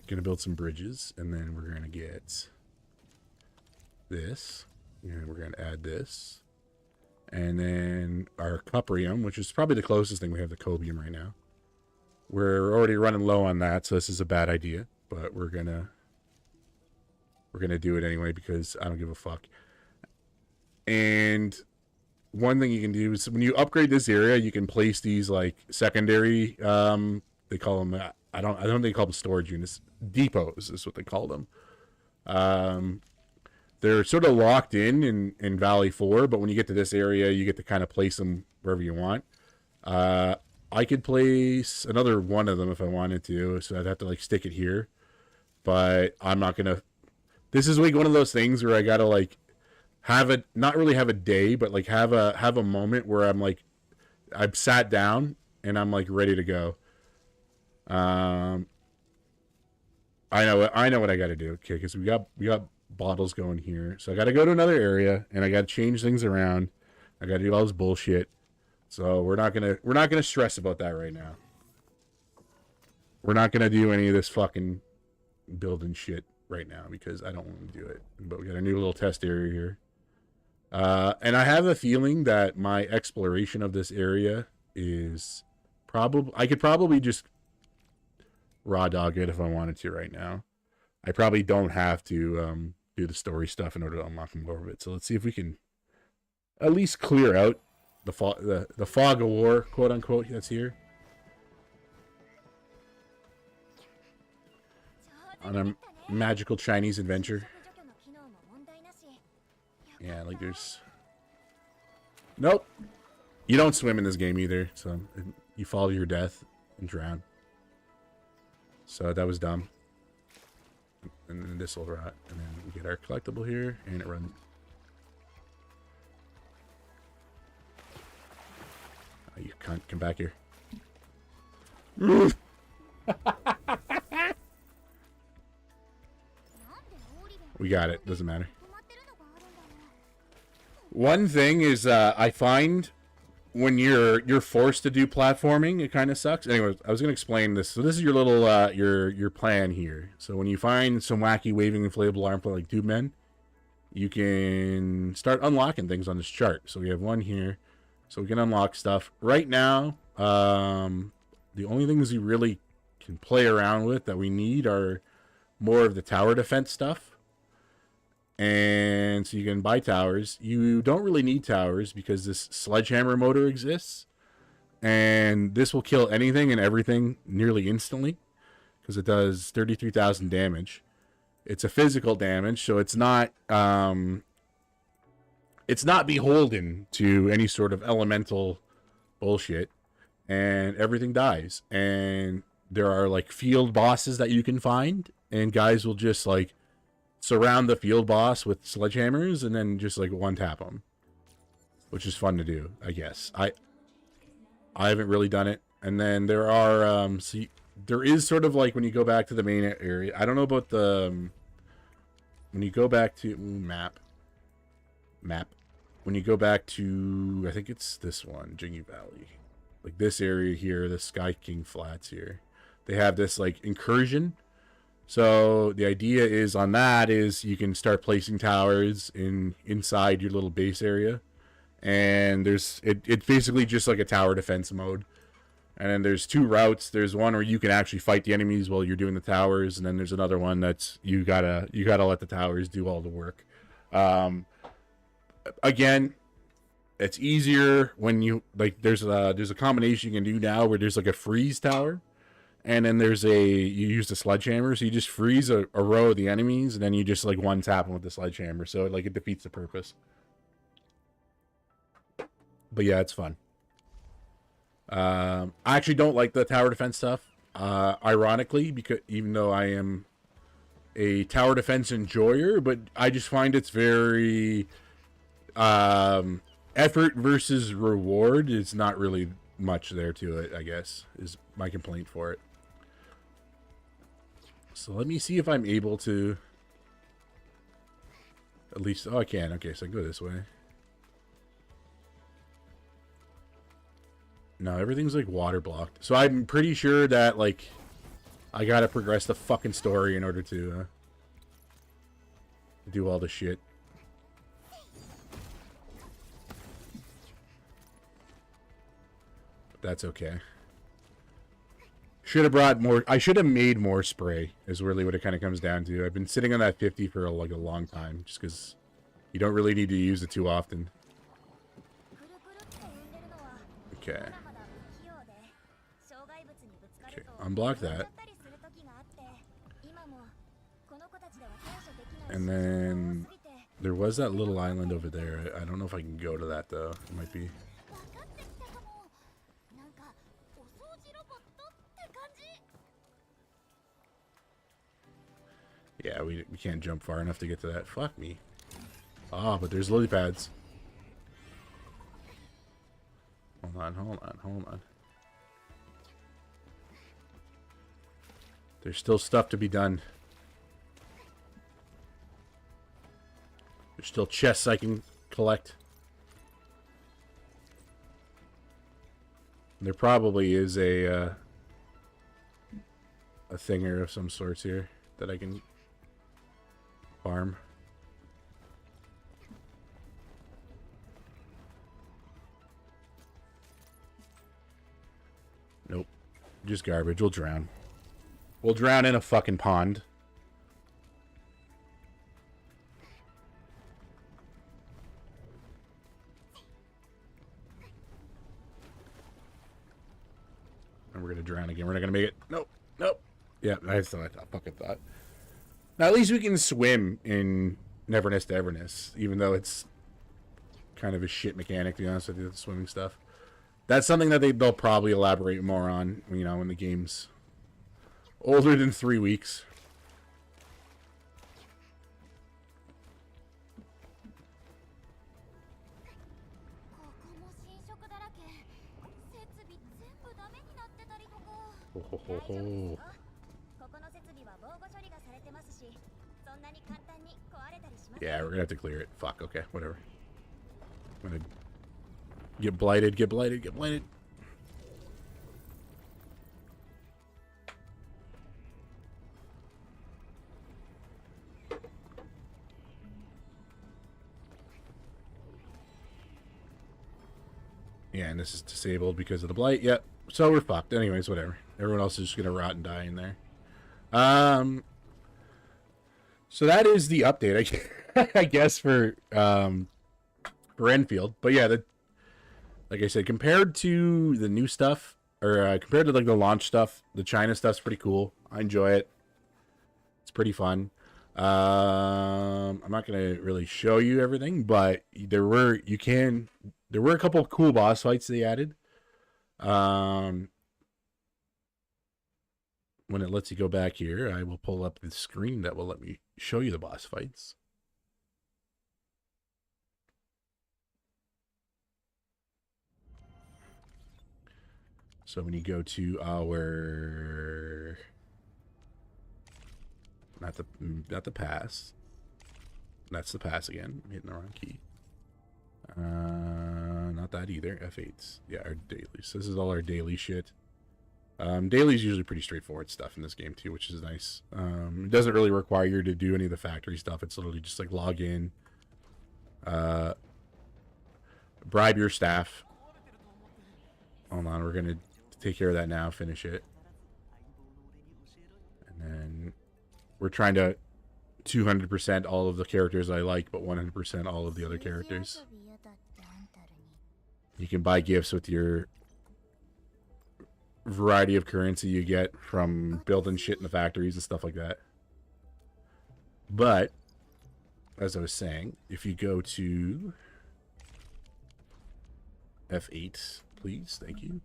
S1: Gonna build some bridges, and then we're gonna get this, and we're gonna add this, and then our cuprium, which is probably the closest thing we have to cobium right now. We're already running low on that, so this is a bad idea, but we're gonna do it anyway because I don't give a fuck. And one thing you can do is when you upgrade this area, you can place these like secondary, they call them, I don't think they call them storage units. Depots is what they call them. They're sort of locked in Valley 4, but when you get to this area, you get to kind of place them wherever you want. I could place another one of them if I wanted to, so I'd have to like stick it here. But I'm not gonna. This is like one of those things where I gotta like not really have a day, but like have a moment where I'm like, I've sat down and I'm like ready to go. I know what I got to do. Okay, because we got bottles going here, so I got to go to another area and I got to change things around. I got to do all this bullshit. So we're not gonna stress about that right now. We're not gonna do any of this fucking building shit right now because I don't want to do it. But we got a new little test area here, and I have a feeling that my exploration of this area is I could probably just raw dog it if I wanted to right now. I probably don't have to do the story stuff in order to unlock more of it. So let's see if we can at least clear out the fog of war, quote unquote, that's here. On a magical Chinese adventure. Yeah, like there's... Nope. You don't swim in this game either, so you fall to your death and drown. So that was dumb. And then this will rot. And then we get our collectible here, and it runs. Oh, you can't come back here. We got it. Doesn't matter. One thing is, I find when you're forced to do platforming, it kind of sucks. Anyways, I was gonna explain this. So this is your little your plan here. So when you find some wacky waving inflatable arm like Tube Men, you can start unlocking things on this chart. So we have one here, so we can unlock stuff right now. The only things we really can play around with that we need are more of the tower defense stuff. And so you can buy towers. You don't really need towers because this sledgehammer motor exists. And this will kill anything and everything nearly instantly because it does 33,000 damage. It's a physical damage, so it's not beholden to any sort of elemental bullshit, and everything dies. And there are like field bosses that you can find, and guys will just like surround the field boss with sledgehammers and then just like one tap them, which is fun to do, I guess. I haven't really done it. And then there are there is sort of like when you go back to the main area. I don't know about the when you go back to map. When you go back to, I think it's this one, Jingy Valley, like this area here, the Sky King Flats here, they have this like incursion. So the idea is on that is you can start placing towers inside your little base area, and it's basically just like a tower defense mode. And then there's two routes. There's one where you can actually fight the enemies while you're doing the towers, and then there's another one that's you gotta let the towers do all the work. Again, it's easier when you like. There's a combination you can do now where there's like a freeze tower, and then you use the sledgehammer, so you just freeze a row of the enemies, and then you just like one tap them with the sledgehammer, so it defeats the purpose. But yeah, it's fun. I actually don't like the tower defense stuff, ironically, because even though I am a tower defense enjoyer, but I just find it's very effort versus reward is not really much there to it, I guess, is my complaint for it. So let me see if I'm able to at least, I can. Okay, so I go this way. No, everything's like water blocked. So I'm pretty sure that like I gotta progress the fucking story in order to do all the shit. But that's okay. Should have brought more. I should have made more spray is really what it kind of comes down to. I've been sitting on that 50 for like a long time just because you don't really need to use it too often. Okay. Okay, unblock that. And then there was that little island over there. I don't know if I can go to that though. It might be. Yeah, we can't jump far enough to get to that. Fuck me. Ah, but there's lily pads. Hold on. There's still stuff to be done. There's still chests I can collect. There probably is a thinger of some sorts here that I can farm. Nope. Just garbage. We'll drown. We'll drown in a fucking pond. And we're gonna drown again. We're not gonna make it. Nope. Nope. Yeah, that's what I fucking thought. Now, at least we can swim in Neverness to Everness, even though it's kind of a shit mechanic, to be honest with you, the swimming stuff. That's something that they'll probably elaborate more on, you know, when the game's older than 3 weeks. Ho, ho, ho, ho. Yeah, we're gonna have to clear it. Fuck, okay, whatever. I'm gonna get blighted, get blighted, get blighted. Yeah, and this is disabled because of the blight. Yep. So we're fucked. Anyways, whatever. Everyone else is just gonna rot and die in there. So that is the update, I guess, for Enfield. But yeah, like I said, compared to the new stuff, or compared to like the launch stuff, the China stuff's pretty cool. I enjoy it. It's pretty fun. I'm not gonna really show you everything, but there were a couple of cool boss fights they added. When it lets you go back here, I will pull up the screen that will let me show you the boss fights. So when you go to our not the pass, that's the pass again. I'm hitting the wrong key. Not that either. F8s. Yeah, our dailies. This is all our daily shit. Daily is usually pretty straightforward stuff in this game too, which is nice. It doesn't really require you to do any of the factory stuff. It's literally just like log in, bribe your staff. Hold on, we're gonna take care of that now. Finish it, and then we're trying to 200% all of the characters I like, but 100% all of the other characters. You can buy gifts with your variety of currency you get from building shit in the factories and stuff like that. But as I was saying, if you go to F8, please, thank you.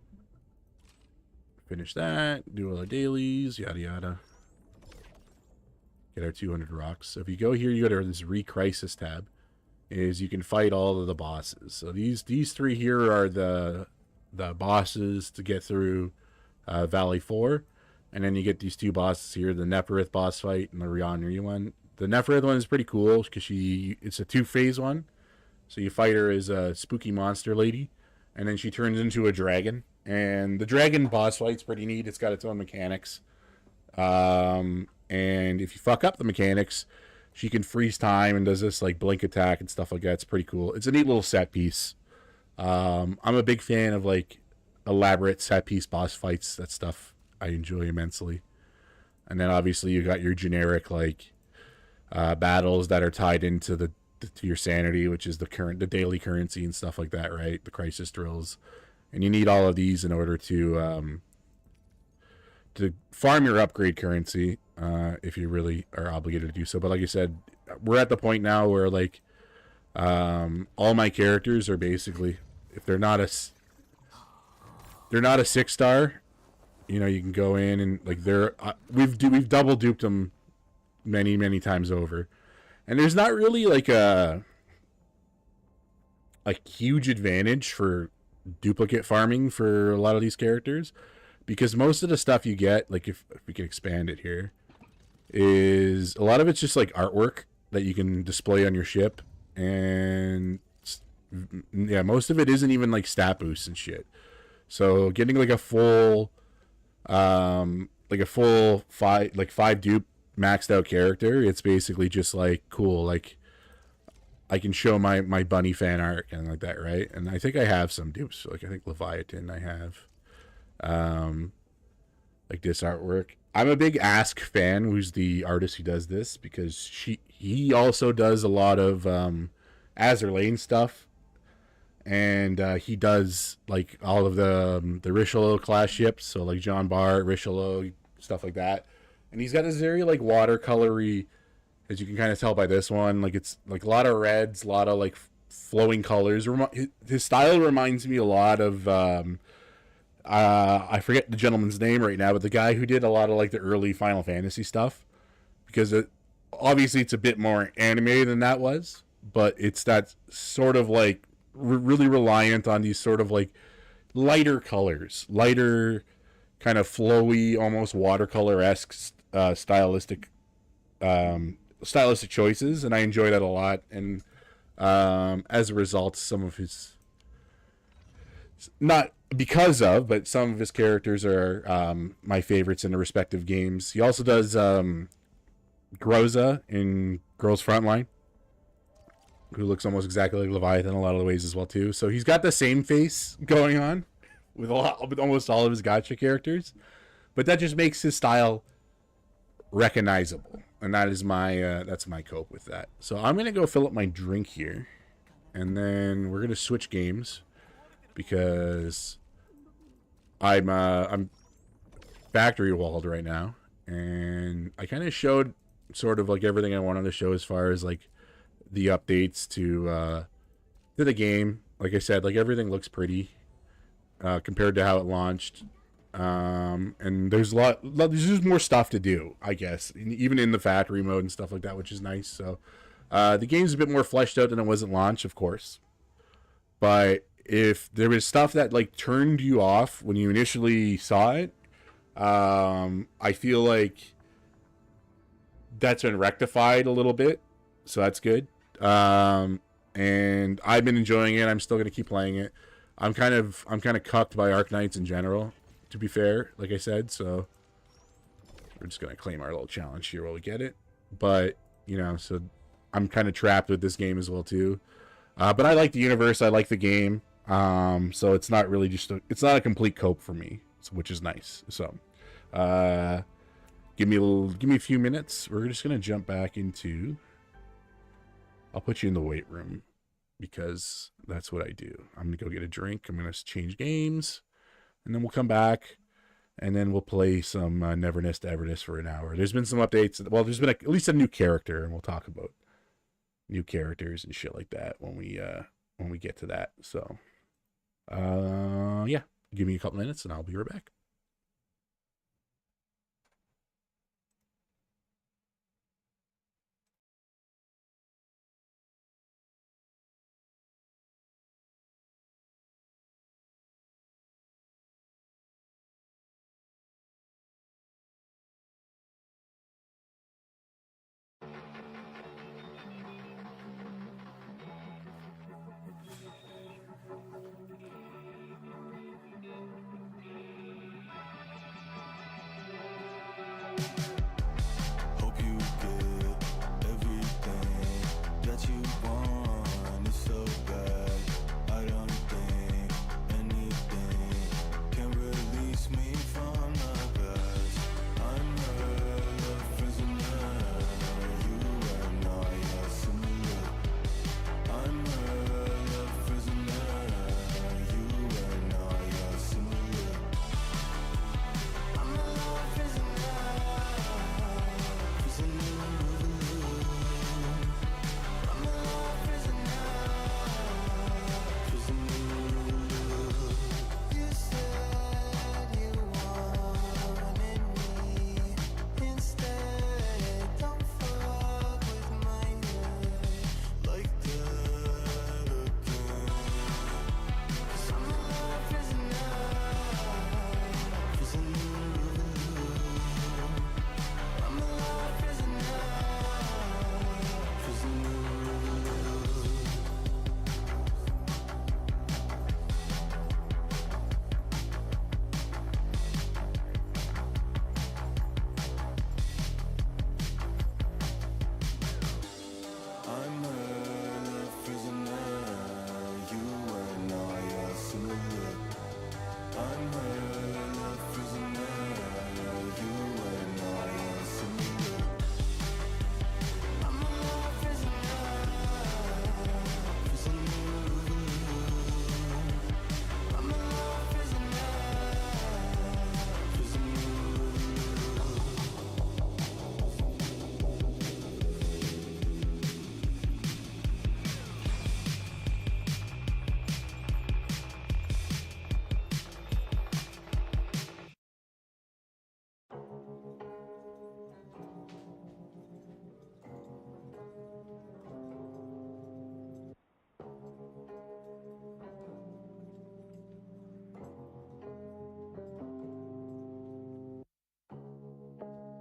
S1: Finish that, do all the dailies, yada yada. Get our 200 rocks. So if you go here, you go to this Re-Crisis tab, is you can fight all of the bosses. So these three here are the bosses to get through Valley 4, and then you get these two bosses here, the Neferith boss fight and the Rionri one. The Neferith one is pretty cool because it's a 2-phase one. So you fight her as a spooky monster lady, and then she turns into a dragon. And the dragon boss fight's pretty neat. It's got its own mechanics. And if you fuck up the mechanics, she can freeze time and does this like blink attack and stuff like that. It's pretty cool. It's a neat little set piece. I'm a big fan of like elaborate set piece boss fights. That stuff I enjoy immensely. And then obviously you got your generic like battles that are tied into to your sanity, which is the daily currency and stuff like that, right? The crisis drills, and you need all of these in order to farm your upgrade currency if you really are obligated to do so. But like I said, we're at the point now where like all my characters are basically, if they're not a 6-star, you know, you can go in and like we've double duped them many times over, and there's not really like a huge advantage for duplicate farming for a lot of these characters, because most of the stuff you get, like if we can expand it here, is a lot of it's just like artwork that you can display on your ship, and yeah, most of it isn't even like stat boosts and shit. So getting like a full 5 dupe maxed out character, it's basically just like cool, like I can show my bunny fan art and like that, right? And I think I have some dupes, like I think Leviathan I have like this artwork. I'm a big Ask fan, who's the artist who does this, because he also does a lot of Azur Lane stuff, and he does like all of the Richelieu class ships, so like John Bart, Richelieu, stuff like that. And he's got this very like watercolory, as you can kind of tell by this one, like it's like a lot of reds, a lot of like flowing colors. His style reminds me a lot of I forget the gentleman's name right now, but the guy who did a lot of like the early Final Fantasy stuff, because obviously it's a bit more animated than that was, but it's that sort of like really reliant on these sort of like lighter colors, lighter kind of flowy, almost watercolor-esque stylistic choices, and I enjoy that a lot. And as a result, some of his, not because of, but some of his characters are my favorites in the respective games. He also does Groza in Girls Frontline. who looks almost exactly like Leviathan in a lot of the ways as well too. So he's got the same face going on with almost all of his gacha characters, but that just makes his style recognizable, and that is my that's my cope with that. So I'm gonna go fill up my drink here, and then we're gonna switch games because I'm factory walled right now, and I kind of showed sort of like everything I wanted to show as far as like the updates to the game. Like I said, like everything looks pretty compared to how it launched. And there's there's just more stuff to do, I guess, even in the factory mode and stuff like that, which is nice. So the game's a bit more fleshed out than it was at launch, of course. But if there was stuff that like turned you off when you initially saw it, I feel like that's been rectified a little bit, so that's good. And I've been enjoying it. I'm still gonna keep playing it. I'm kind of cucked by Arknights in general, to be fair, like I said. So we're just gonna claim our little challenge here while we get it. But you know, so I'm kind of trapped with this game as well too. But I like the universe. I like the game. So it's not really just it's not a complete cope for me, which is nice. So give me a few minutes. We're just gonna jump back into. I'll put you in the weight room because that's what I do. I'm gonna go get a drink. I'm gonna change games, and then we'll come back, and then we'll play some Never Nest Everness for an hour. There's been some updates. Well, there's been at least a new character, and we'll talk about new characters and shit like that when we get to that. So, yeah, give me a couple minutes, and I'll be right back.
S4: Hope you get everything that you want. It's so bad. I don't think anything can release me from the past. I'm a prisoner. You and I are similar. I'm a prisoner. You and I are similar. I'm a prisoner.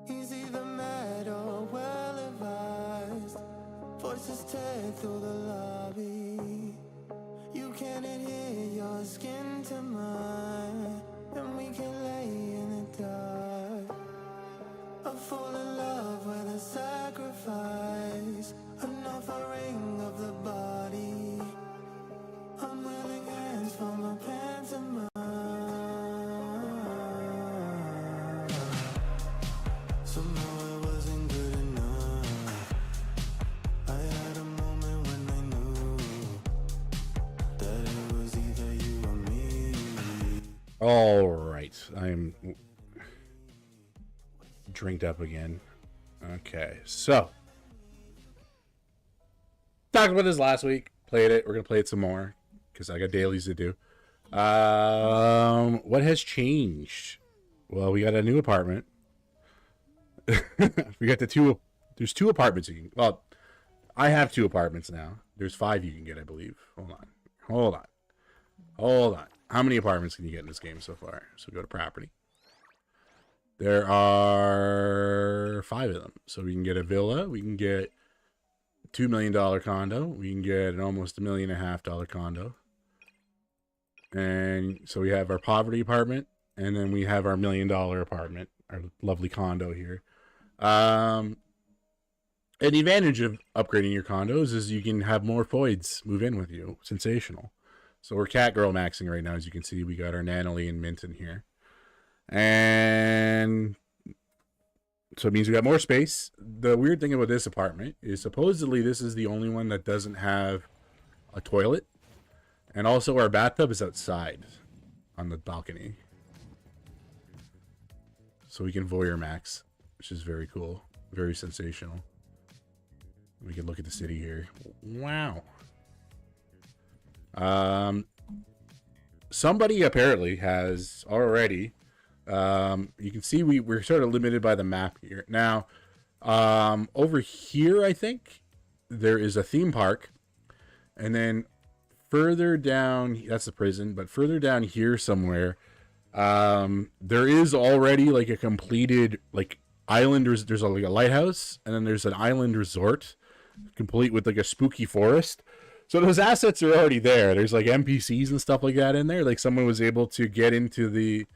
S4: He's either mad or well advised. Voices tear through the lobby. You can't adhere your skin to mine, and we can lay in the dark. A fool in love with a sacrifice, an offering of the body.
S1: All right, I'm drinked up again. Okay, so talked about this last week. Played it. We're gonna play it some more because I got dailies to do. What has changed? Well, we got a new apartment. We got the two. There's two apartments you can. Well, I have two apartments now. There's 5 you can get, I believe. Hold on. How many apartments can you get in this game so far? So go to property. There are 5 of them. So we can get a villa. We can get $2 million condo. We can get an almost $1.5 million condo. And so we have our poverty apartment, and then we have our $1 million apartment, our lovely condo here. And the advantage of upgrading your condos is you can have more foids move in with you. Sensational. So we're cat girl maxing right now. As you can see, we got our Natalie and Mint in here. And so it means we got more space. The weird thing about this apartment is supposedly this is the only one that doesn't have a toilet. And also our bathtub is outside on the balcony. So we can voyeur max, which is very cool. Very sensational. We can look at the city here. Wow. Somebody apparently has already... you can see we're sort of limited by the map here. Now, over here, I think, there is a theme park. And then further down, that's the prison, but further down here somewhere, there is already like a completed like island. There's like a lighthouse, and then there's an island resort complete with like a spooky forest. So those assets are already there. There's like NPCs and stuff like that in there. Like someone was able to get into the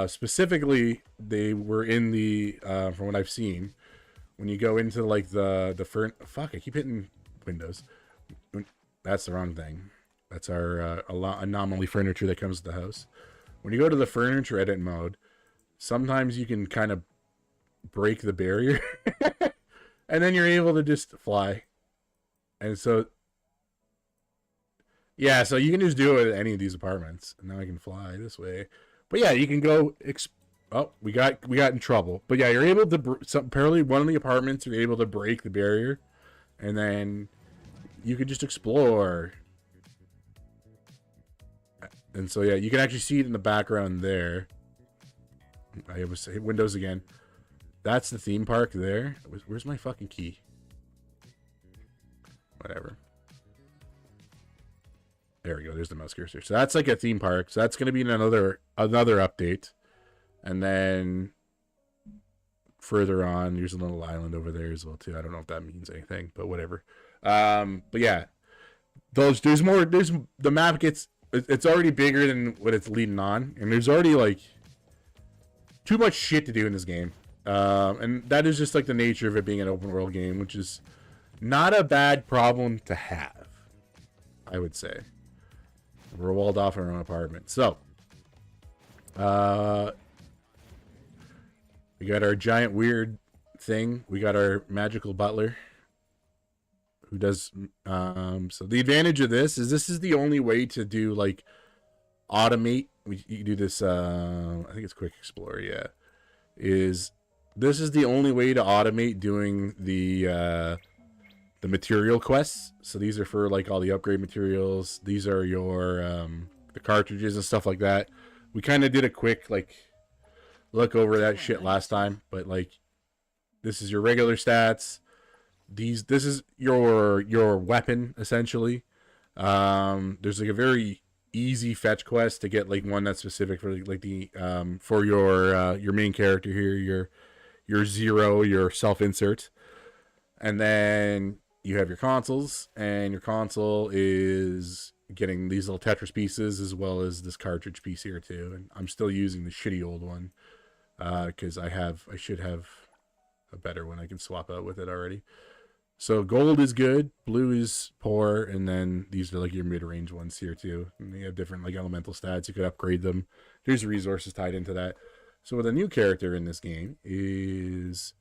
S1: specifically they were in the from what I've seen, when you go into like the fuck, I keep hitting windows. That's the wrong thing. That's our anomaly furniture that comes to the house. When you go to the furniture edit mode, sometimes you can kind of break the barrier and then you're able to just fly. And so yeah, so you can just do it at any of these apartments. And now I can fly this way. But yeah, you can go. Oh, we got in trouble. But yeah, you're able to. Apparently, one of the apartments you're able to break the barrier, and then you can just explore. And so yeah, you can actually see it in the background there. I was hit windows again. That's the theme park there. Where's my fucking key? Whatever. There we go. There's the mouse cursor. So that's like a theme park. So that's going to be another update. And then further on, there's a little island over there as well too. I don't know if that means anything, but whatever. But yeah, there's more. There's the map gets. It's already bigger than what it's leading on, and there's already like too much shit to do in this game. And that is just like the nature of it being an open world game, which is not a bad problem to have, I would say. We're walled off in our own apartment. So, we got our giant weird thing. We got our magical butler who does, so the advantage of this is the only way to do like automate. You do this, I think it's quick explorer. Yeah. This is the only way to automate doing the material quests. So these are for like all the upgrade materials. These are your the cartridges and stuff like that. We kind of did a quick like look over that shit last time, but like this is your regular stats. This is your weapon essentially. There's like a very easy fetch quest to get like one that's specific for like the for your main character here, your zero, your self insert. And then you have your consoles, and your console is getting these little Tetris pieces as well as this cartridge piece here too. And I'm still using the shitty old one because I should have a better one I can swap out with it already. So gold is good, blue is poor, and then these are like your mid-range ones here too. And they have different like elemental stats. You could upgrade them. There's resources tied into that. So with a new character in this game is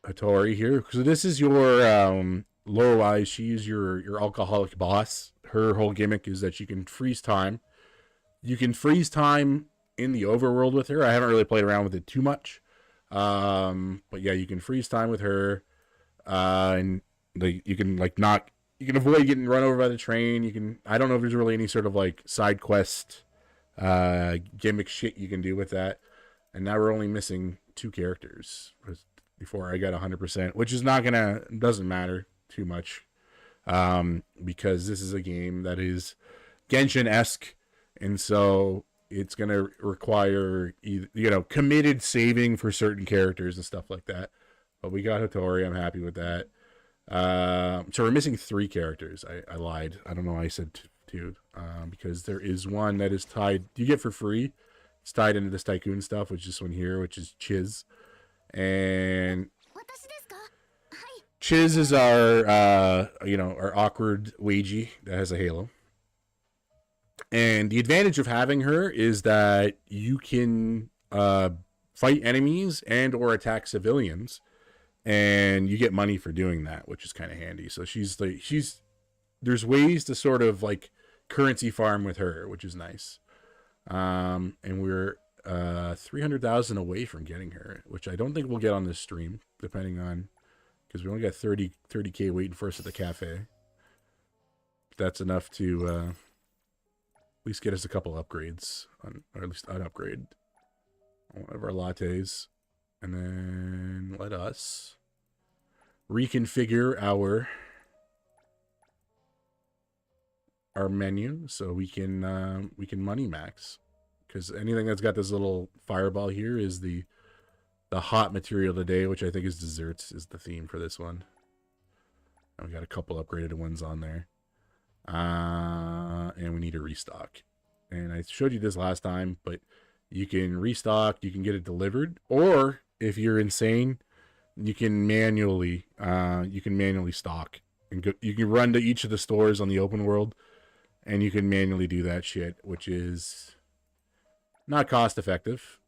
S1: Hattori here. So this is your Lorelei. She is your alcoholic boss. Her whole gimmick is that she can freeze time You can freeze time in the overworld with her. I haven't really played around with it too much. But yeah, you can freeze time with her. And like you can like not you can avoid getting run over by the train. You can I don't know if there's really any sort of like side quest gimmick shit you can do with that. And now we're only missing 2 characters before I got 100%, which is doesn't matter too much. Because this is a game that is Genshin-esque, and so it's going to require, committed saving for certain characters and stuff like that. But we got Hattori. I'm happy with that. So we're missing 3 characters. I lied. I don't know why I said 2. Because there is one that is tied. You get for free. It's tied into this Tycoon stuff, which is this one here, which is Chiz. And Chiz is our awkward Weiji that has a halo. And the advantage of having her is that you can fight enemies and or attack civilians, and you get money for doing that, which is kind of handy. So there's ways to sort of like currency farm with her, which is nice. And we're 300,000 away from getting her, which I don't think we'll get on this stream, depending on, because we only got 30K waiting for us at the cafe. That's enough to at least get us a couple upgrades, or at least an upgrade on one of our lattes. And then let us reconfigure our menu so we can money max, because anything that's got this little fireball here is the hot material today, which I think is desserts is the theme for this one. And we got a couple upgraded ones on there. And we need to restock. And I showed you this last time, but you can restock, you can get it delivered, or if you're insane, you can manually stock and go, you can run to each of the stores on the open world, and you can manually do that shit, which is not cost effective.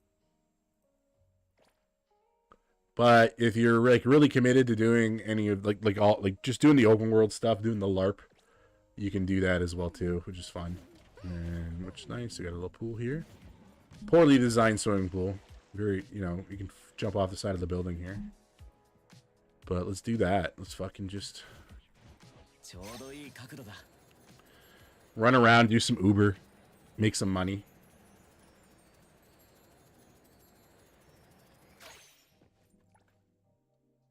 S1: But if you're like really committed to doing any of just doing the open world stuff, doing the LARP, you can do that as well too, which is fun. And which is nice. We got a little pool here. Poorly designed swimming pool. Very, you can jump off the side of the building here. But let's do that. Let's fucking just run around, do some Uber, make some money.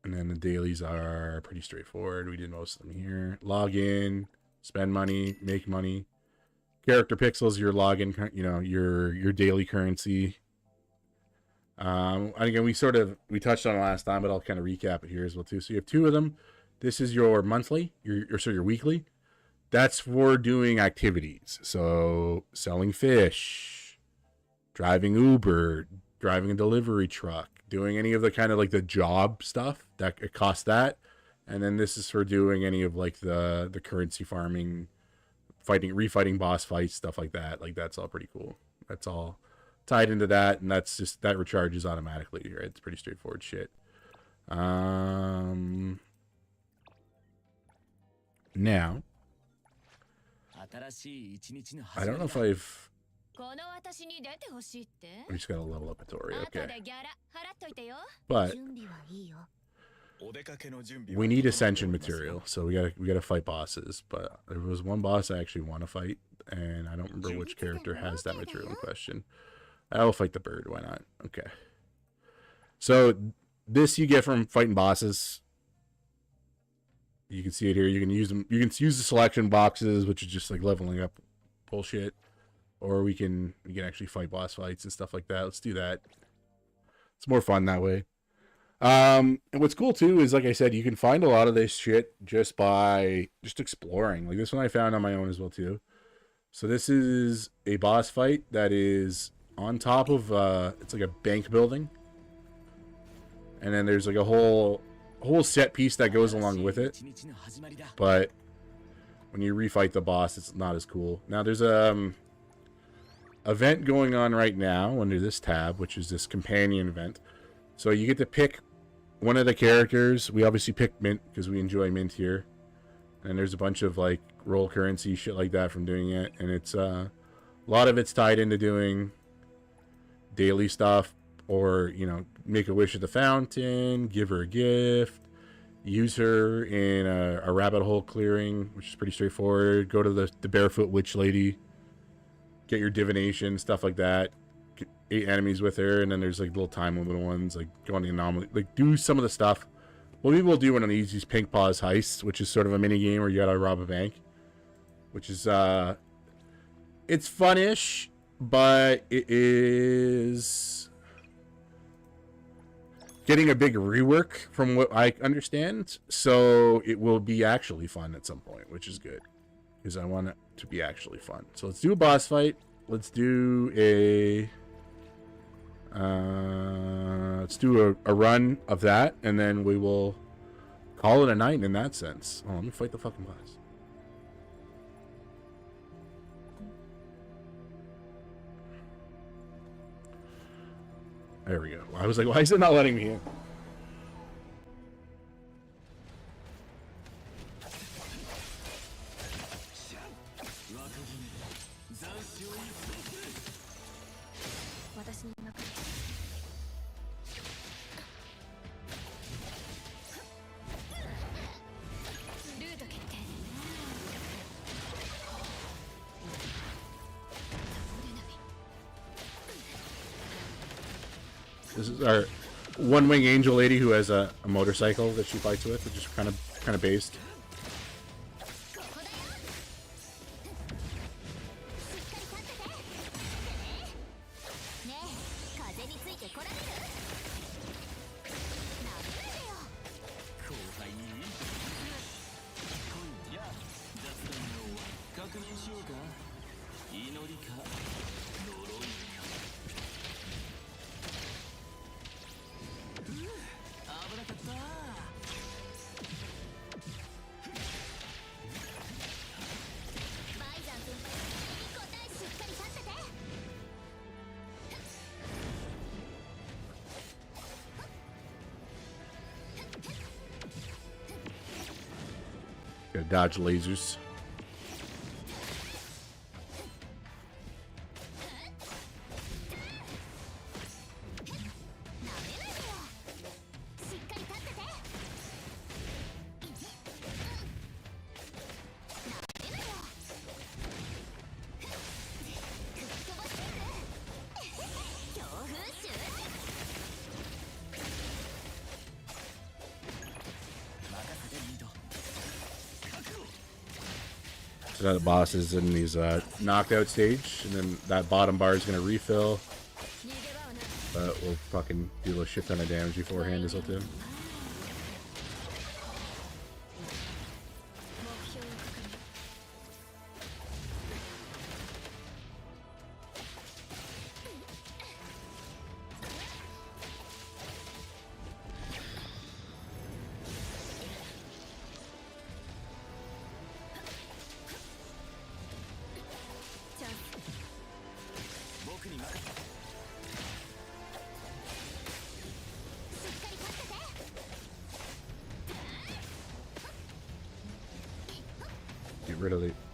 S1: And then the dailies are pretty straightforward. We did most of them here. Log in, spend money, make money. Character pixels, your login, your daily currency. And again, we touched on it last time, but I'll kind of recap it here as well too. So you have 2 of them. This is your monthly, your weekly. That's for doing activities. So selling fish, driving Uber, driving a delivery truck, doing any of the kind of like the job stuff that it costs that. And then this is for doing any of like the currency farming, refighting boss fights, stuff like that. Like that's all pretty cool. That's all tied into that, and that recharges automatically, right? It's pretty straightforward shit. Now I don't know if I've we just gotta level up Hattori, okay. But we need ascension material, so we gotta fight bosses. But there was one boss I actually want to fight, and I don't remember which character has that material in question. I will fight the bird, why not? Okay. So this you get from fighting bosses. You can see it here. You can use them. You can use the selection boxes, which is just like leveling up bullshit. Or we can actually fight boss fights and stuff like that. Let's do that. It's more fun that way. And what's cool too is, like I said, you can find a lot of this shit just by exploring. Like this one I found on my own as well too. So this is a boss fight that is on top of it's like a bank building. And then there's like a whole set piece that goes along with it. But when you refight the boss, it's not as cool. Now there's a event going on right now under this tab, which is this companion event. So you get to pick one of the characters. We obviously picked Mint because we enjoy Mint here. And there's a bunch of like roll currency shit like that from doing it. And it's A lot of it's tied into doing daily stuff, or, you know, make a wish at the fountain, give her a gift, use her in a rabbit hole clearing, which is pretty straightforward. Go to the barefoot witch lady, get your divination, stuff like that. Get 8 enemies with her, and then there's like little time limited ones, like go on the anomaly, like do some of the stuff. What we will do one of these Pink Paws heists, which is sort of a mini game where you gotta rob a bank, which is it's fun-ish, but it is getting a big rework from what I understand, so it will be actually fun at some point, which is good, because I want it to be actually fun. So let's do a boss fight. Let's do a run of that, and then we will call it a night in that sense. Oh, let me fight the fucking boss. There we go. I was like, why is it not letting me in? This is our one-wing angel lady who has a motorcycle that she fights with, which is kind of based. Gotta dodge lasers. So now the boss is in these knockout stage, and then that bottom bar is gonna refill. But we'll fucking do a shit ton of damage beforehand as well too.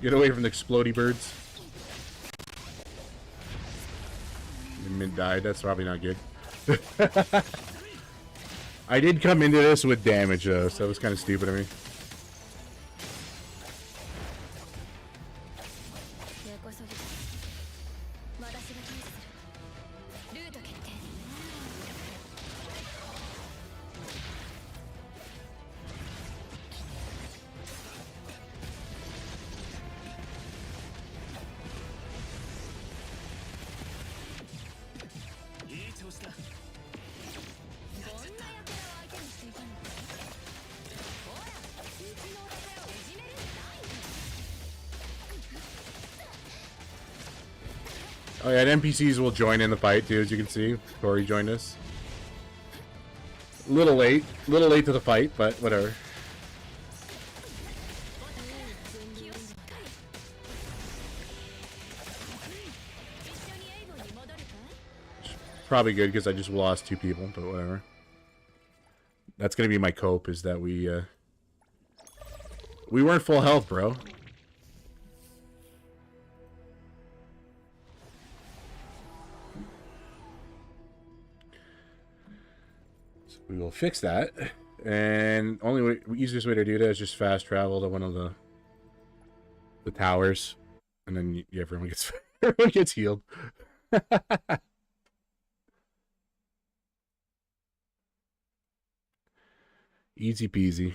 S1: Get away from the explodey birds. Mint died. That's probably not good. I did come into this with damage though, so that was kind of stupid of me. Oh yeah, and NPCs will join in the fight too, as you can see. Corey joined us. A little late to the fight, but whatever. Probably good because I just lost 2 people, but whatever. That's gonna be my cope, is that we weren't full health, bro. we will fix that. And easiest way to do that is just fast travel to one of the towers, and then everyone gets everyone gets healed. Easy peasy.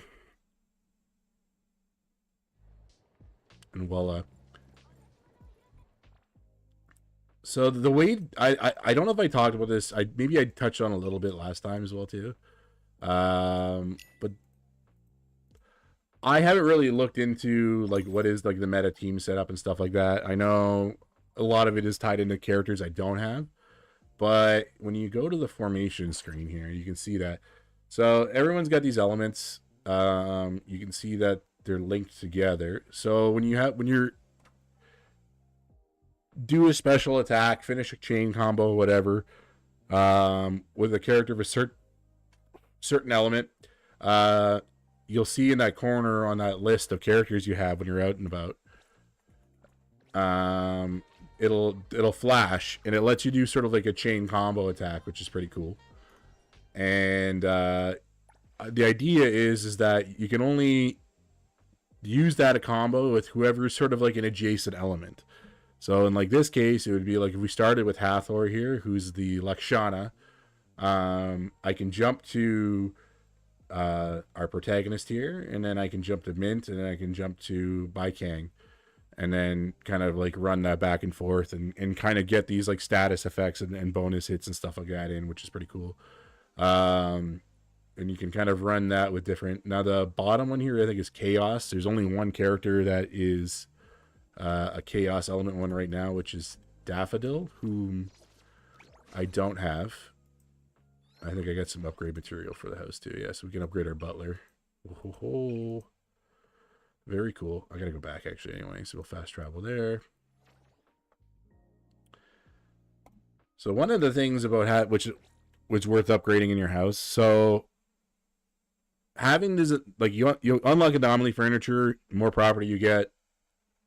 S1: And voila. So the way I don't know if I talked about this. Maybe I touched on a little bit last time as well too. But I haven't really looked into like what is like the meta team setup and stuff like that. I know a lot of it is tied into characters I don't have, but when you go to the formation screen here, you can see that. So everyone's got these elements. You can see that they're linked together. So when you're do a special attack, finish a chain combo, whatever, with a character of a certain element, you'll see in that corner on that list of characters you have when you're out and about, it'll flash, and it lets you do sort of like a chain combo attack, which is pretty cool. And the idea is that you can only use that a combo with whoever is sort of like an adjacent element. So in like this case, it would be like if we started with Hathor here, who's the Lakshana. I can jump to our protagonist here, and then I can jump to Mint, and then I can jump to Baikang, and then kind of like run that back and forth and kind of get these like status effects and bonus hits and stuff like that in, which is pretty cool. And you can kind of run that with different. Now the bottom one here I think is Chaos. There's only one character that is a Chaos element one right now, which is Daffodil, whom I don't have. I think I got some upgrade material for the house too. Yeah, so we can upgrade our butler. Oh, very cool. I gotta go back actually anyway, so we'll fast travel there. So one of the things about which worth upgrading in your house. So having this, like you unlock anomaly furniture, more property you get,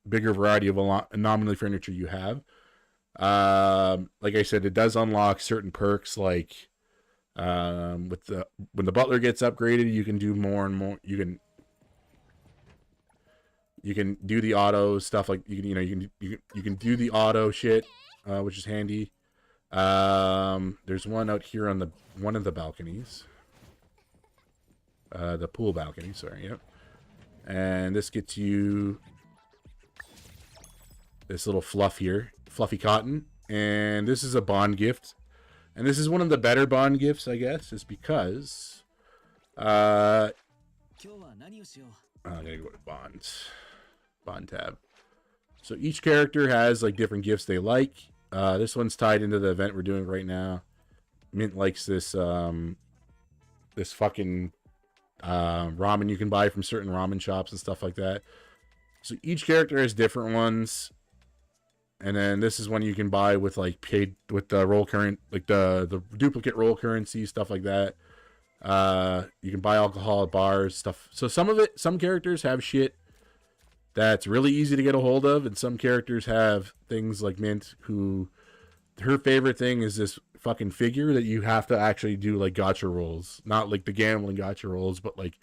S1: bigger variety of anomaly furniture you have. Like I said, it does unlock certain perks, like when the butler gets upgraded, you can do more and more. You can do the auto stuff, like you can do the auto shit, which is handy. There's one out here on one of the balconies, the pool balcony. Sorry, yep. And this gets you this little fluff here, fluffy cotton, and this is a bond gift, and this is one of the better bond gifts, I guess, is because I gotta go to bond tab. So each character has like different gifts they like. This one's tied into the event we're doing right now. Mint likes this this fucking ramen you can buy from certain ramen shops and stuff like that. So each character has different ones. And then this is one you can buy with like paid with the roll current, like the duplicate roll currency, stuff like that. You can buy alcohol at bars, stuff. So some characters have shit that's really easy to get a hold of, and some characters have things like Mint, who her favorite thing is this fucking figure that you have to actually do like gacha rolls, not like the gambling gacha rolls, but like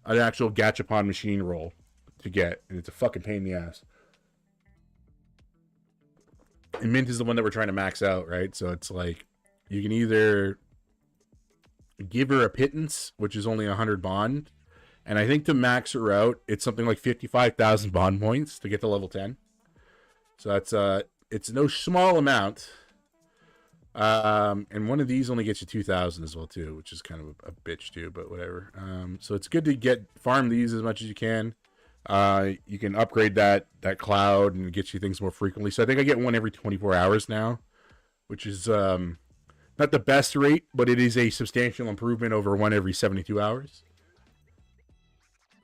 S1: an actual gachapon machine roll to get, and it's a fucking pain in the ass. And Mint is the one that we're trying to max out, right? So it's like you can either give her a pittance, which is only 100 bond, and I think to max her out, it's something like 55,000 bond points to get to level 10. So that's it's no small amount. And one of these only gets you 2,000 as well too, which is kind of a bitch too, but whatever. So it's good to farm these as much as you can. You can upgrade that cloud and it gets you things more frequently. So I think I get one every 24 hours now, which is not the best rate, but it is a substantial improvement over one every 72 hours.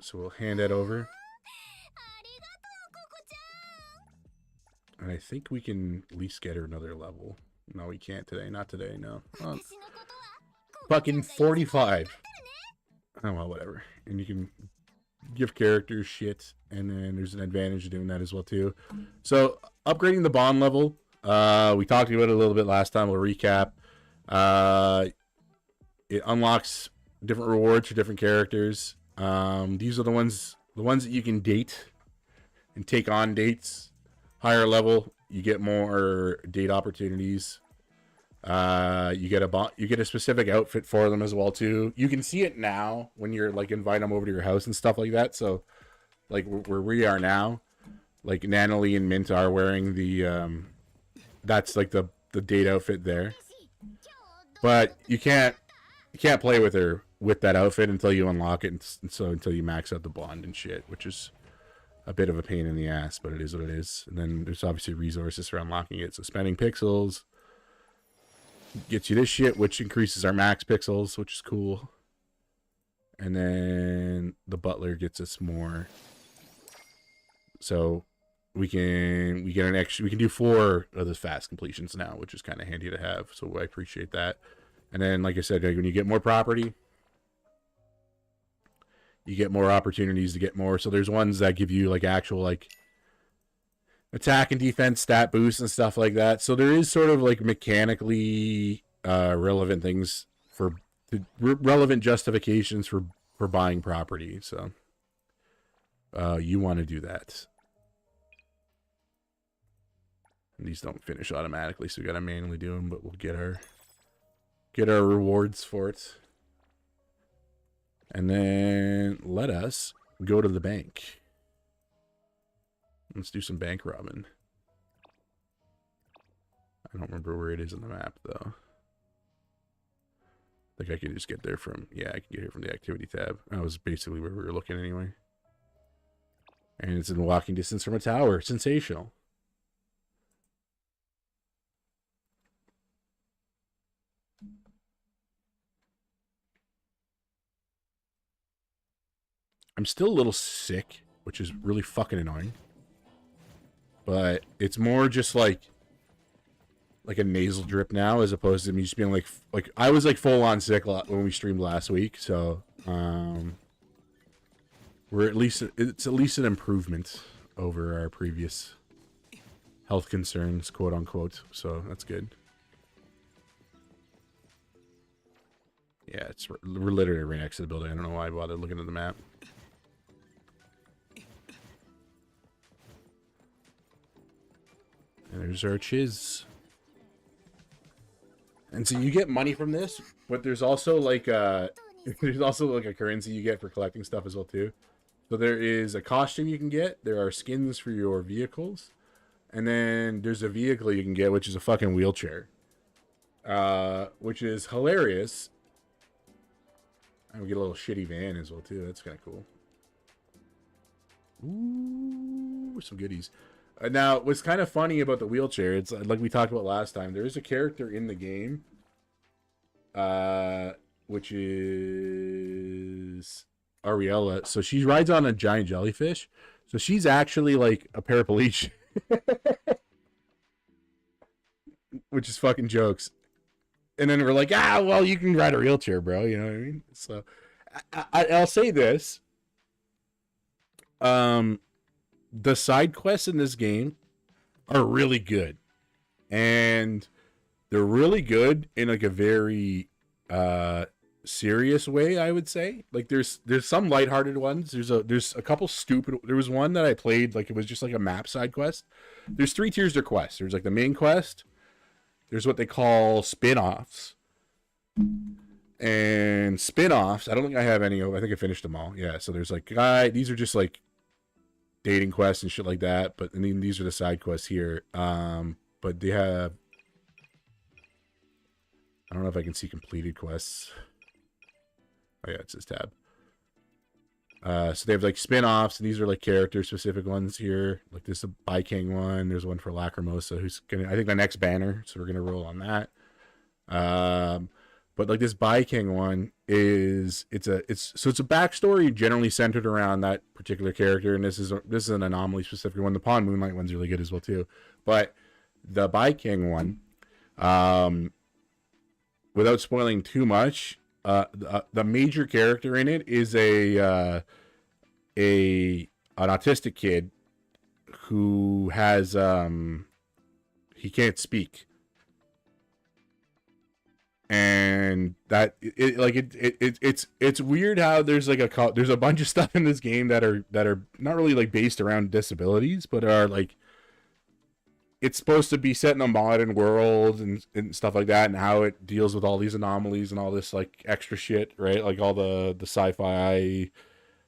S1: So we'll hand that over. And I think we can at least get her another level. No, we can't today. Not today, no. Oh. Fucking 45. Oh, well, whatever. And you can give characters shit, and then there's an advantage of doing that as well too. So upgrading the bond level, we talked about it a little bit last time. We'll recap. It unlocks different rewards for different characters. These are the ones that you can date and take on dates. Higher level, you get more date opportunities. You get a specific outfit for them as well too. You can see it now when you're like invite them over to your house and stuff like that. So like where we are now, like Nanalie and Mint are wearing the that's like the date outfit there. But you can't play with her with that outfit until you unlock it, and so until you max out the bond and shit, which is a bit of a pain in the ass, but it is what it is. And then there's obviously resources for unlocking it. So spending pixels gets you this shit, which increases our max pixels, which is cool. And then the butler gets us more. So we can do 4 of the fast completions now, which is kind of handy to have. So I appreciate that. And then, like I said, when you get more property, you get more opportunities to get more. So there's ones that give you like actual like attack and defense stat boosts and stuff like that. So there is sort of like mechanically relevant things for relevant justifications for buying property. So you want to do that. And these don't finish automatically, so we gotta manually do them, but we'll get our rewards for it. And then let us go to the bank. Let's do some bank robbing. I don't remember where it is on the map, though. I think I could just get there from... Yeah, I can get here from the activity tab. That was basically where we were looking anyway. And it's in walking distance from a tower. Sensational. I'm still a little sick, which is really fucking annoying. But it's more just like a nasal drip now, as opposed to me just being like I was like full on sick when we streamed last week. So it's at least an improvement over our previous health concerns, quote unquote. So that's good. Yeah, we're literally right next to the building. I don't know why I bothered looking at the map. And there's our chiz. And so you get money from this, but there's also like a currency you get for collecting stuff as well too. So there is a costume you can get, there are skins for your vehicles, and then there's a vehicle you can get, which is a fucking wheelchair. Which is hilarious. And we get a little shitty van as well too. That's kind of cool. Ooh, some goodies. Now, what's kind of funny about the wheelchair, it's like we talked about last time, there is a character in the game, which is Ariella. So she rides on a giant jellyfish. So she's actually like a paraplegic. Which is fucking jokes. And then we're like, well, you can ride a wheelchair, bro. You know what I mean? So I'll say this. The side quests in this game are really good, and they're really good in like a very serious way, I would say. Like there's some lighthearted ones. There's a couple stupid. There was one that I played like it was just like a map side quest. There's 3 tiers of quests. There's like the main quest. There's what they call spin-offs. And spin-offs, I don't think I have any. I think I finished them all. Yeah, so there's like these are just like dating quests and shit like that, but and then these are the side quests here. But they have, I don't know if I can see completed quests. Oh yeah, it says tab. So they have like spin-offs, and these are like character specific ones here. Like this is a Bi-King one. There's one for Lacrimosa, who's gonna, I think, the next banner. So we're gonna roll on that. But like this Bi-King one it's a backstory generally centered around that particular character, and this is an anomaly specific one. The Pawn Moonlight one's really good as well too. But the Bi-King one, without spoiling too much, the major character in it is an autistic kid who has he can't speak. And that it's weird how there's like there's a bunch of stuff in this game that are not really like based around disabilities, but are like, it's supposed to be set in a modern world and stuff like that, and how it deals with all these anomalies and all this like extra shit, right? Like all the sci-fi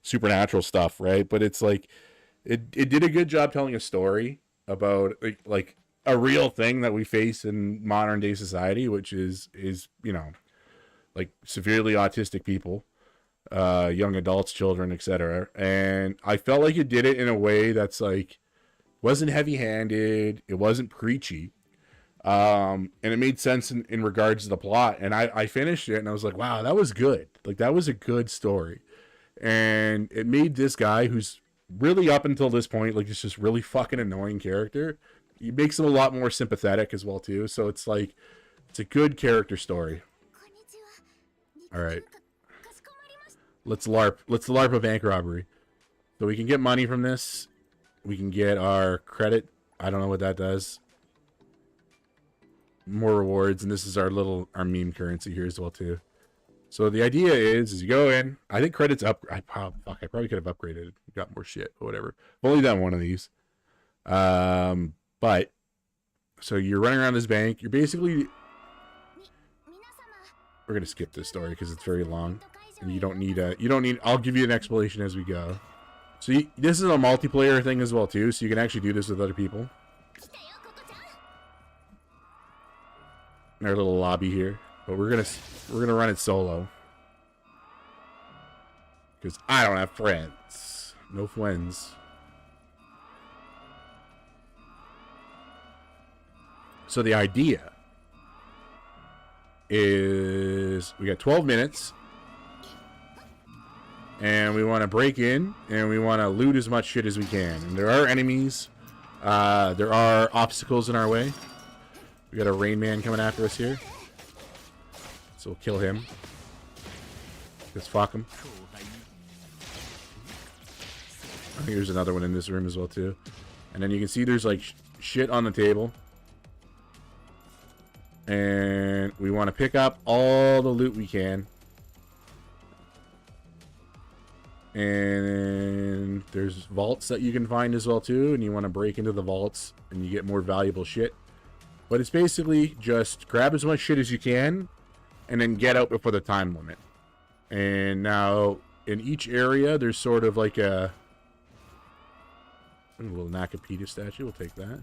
S1: supernatural stuff, right? But it's like it did a good job telling a story about like a real thing that we face in modern day society, which is you know, like severely autistic people, young adults, children, etc. And I felt like it did it in a way that's like, wasn't heavy-handed, it wasn't preachy, and it made sense in regards to the plot. And I finished it and I was like, wow, that was good. Like, that was a good story. And it made this guy, who's really up until this point like it's just really fucking annoying character, it makes him a lot more sympathetic as well too. So it's like, it's a good character story. All right, let's LARP a bank robbery, so we can get money from this. We can get our credit. I don't know what that does. More rewards, and this is our meme currency here as well too. So the idea is you go in. I think credits up. I probably could have upgraded, got more shit, but whatever. I've only done one of these. But so you're running around this bank. You're basically, we're gonna skip this story because it's very long, and you don't need. I'll give you an explanation as we go. So this is a multiplayer thing as well too, so you can actually do this with other people. In our little lobby here, but we're gonna run it solo because I don't have friends. No friends. So the idea is we got 12 minutes. And we want to break in, and we want to loot as much shit as we can. And there are enemies. There are obstacles in our way. We got a Rain Man coming after us here. So we'll kill him. Just fuck him. I think there's another one in this room as well, too. And then you can see there's, like, shit on the table. And we want to pick up all the loot we can. And there's vaults that you can find as well too, and you want to break into the vaults and you get more valuable shit. But it's basically just grab as much shit as you can and then get out before the time limit. And now in each area there's sort of like a little Nakapita statue. We'll take that.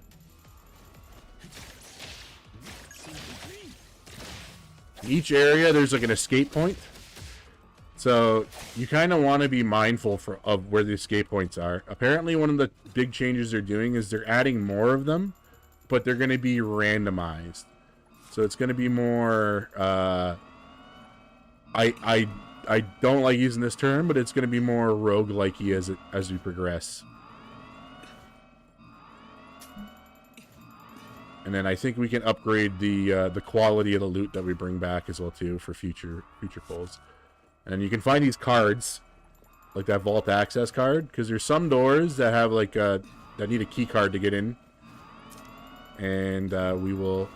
S1: In each area there's like an escape point. So you kind of want to be mindful of where the escape points are. Apparently one of the big changes they're doing is they're adding more of them, but they're going to be randomized. So it's going to be more, I don't like using this term, but it's going to be more roguelike-y as we progress. And then I think we can upgrade the quality of the loot that we bring back as well too for future pulls. And you can find these cards, like that vault access card, because there's some doors that have like that need a key card to get in. And we will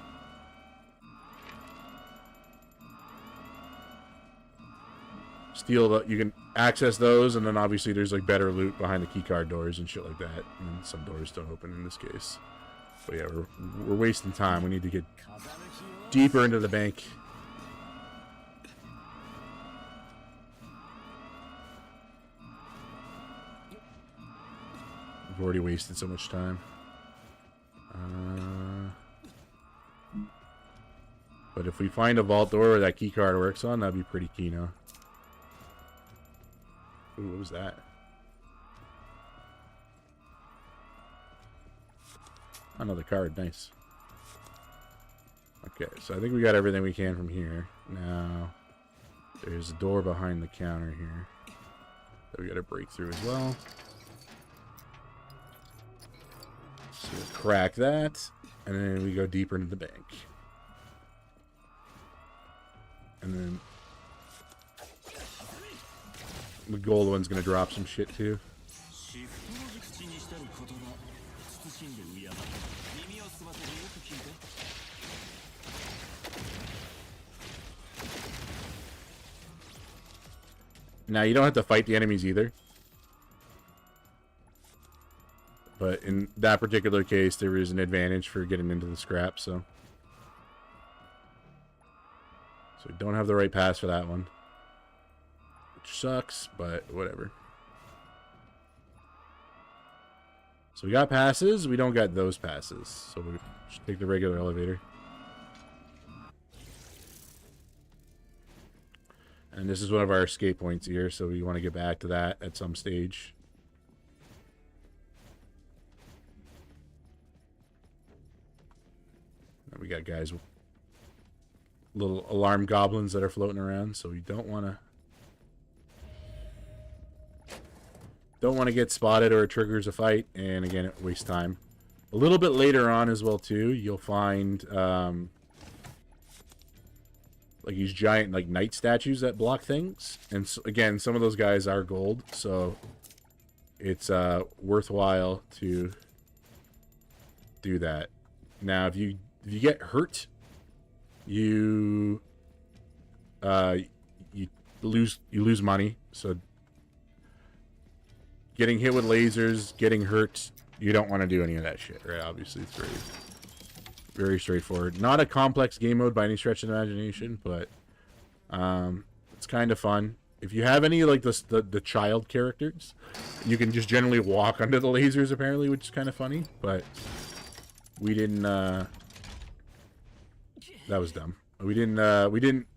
S1: steal the. You can access those, and then obviously there's like better loot behind the key card doors and shit like that. And some doors don't open in this case. But yeah, we're wasting time. We need to get deeper into the bank. We've already wasted so much time. But if we find a vault door where that key card works on, that'd be pretty key-no. Ooh, what was that? Another card, nice. Okay, so I think we got everything we can from here. Now, there's a door behind the counter here that we gotta break through as well. So we'll crack that, and then we go deeper into the bank. And then the gold one's gonna drop some shit too. Now, you don't have to fight the enemies either. But in that particular case, there is an advantage for getting into the scrap, so... So we don't have the right pass for that one. Which sucks, but whatever. So we got passes, we don't got those passes. So we should take the regular elevator. And this is one of our escape points here, so we want to get back to that at some stage. And we got guys with little alarm goblins that are floating around, so we don't want to get spotted or it triggers a fight, and again it wastes time. A little bit later on as well too, you'll find like these giant like knight statues that block things, and so, again, some of those guys are gold, so it's worthwhile to do that. Now if you get hurt, you lose money. So getting hit with lasers, getting hurt, you don't want to do any of that shit, right? Obviously, it's very straightforward. Not a complex game mode by any stretch of the imagination, but it's kind of fun. If you have any like the child characters, you can just generally walk under the lasers apparently, which is kind of funny. But we didn't. That was dumb. We didn't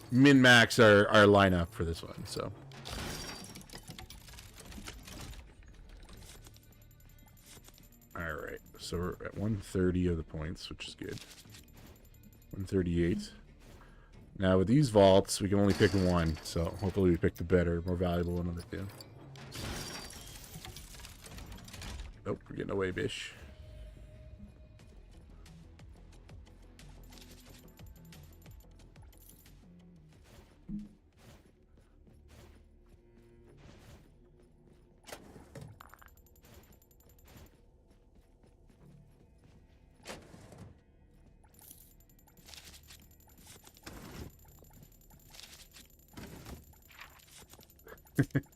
S1: min-max our lineup for this one, so. Alright, so we're at 130 of the points, which is good. 138. Now with these vaults, we can only pick one, so hopefully we pick the better, more valuable one of the two. Nope, we're getting away, bish.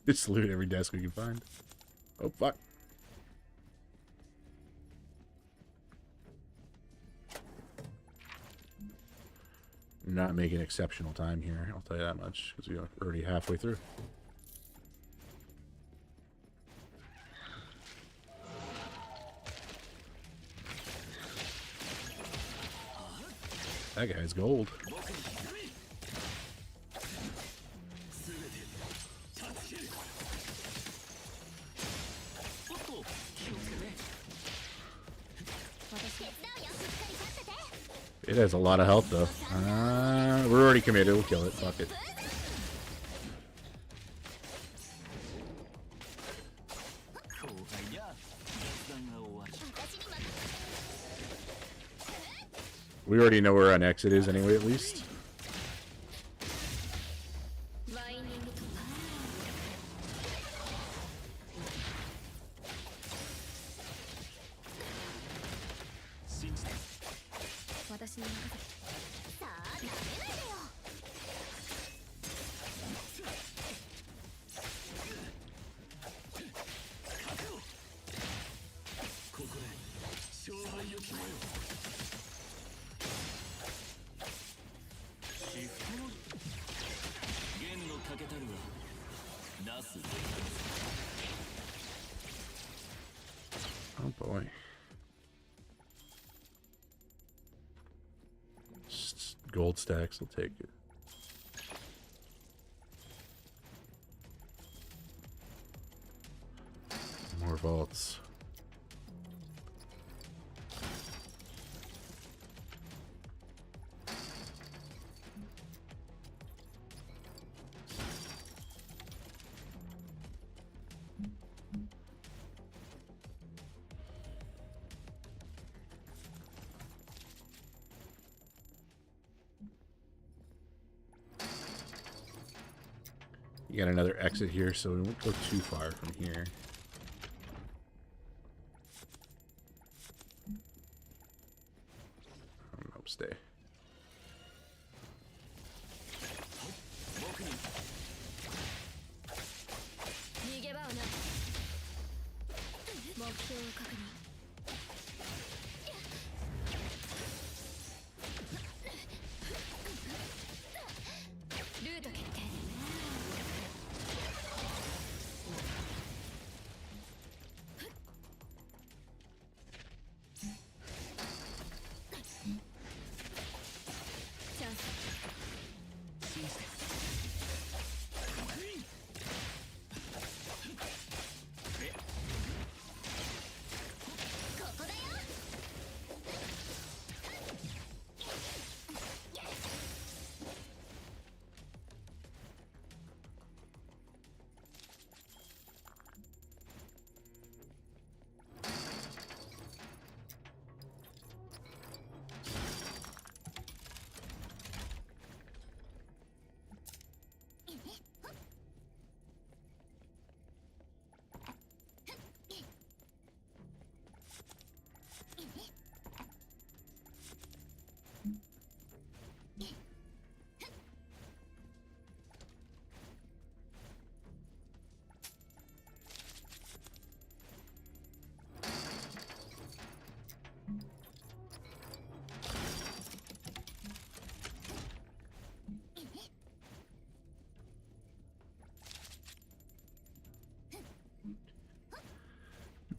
S1: Just loot every desk we can find. Oh, fuck. Not making exceptional time here, I'll tell you that much, because we're already halfway through. That guy's gold. It has a lot of health, though. We're already committed. We'll kill it. Fuck it. We already know where our exit is anyway, at least. Oh boy. Just gold stacks, I'll take it. More vaults. You got another exit here, so we won't go too far from here. Nope, stay.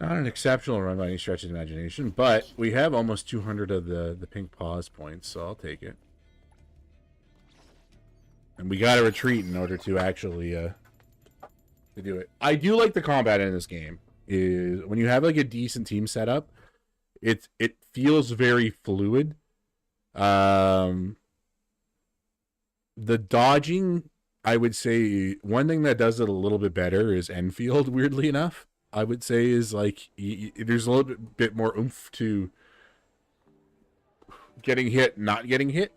S1: Not an exceptional run by any stretch of the imagination, but we have almost 200 of the pink pause points, so I'll take it. And we got to retreat in order to actually to do it. I do like the combat in this game. Is when you have like a decent team setup, it feels very fluid. The dodging, I would say, one thing that does it a little bit better is Enfield. Weirdly enough, I would say is like there's a little bit more oomph to getting hit, not getting hit.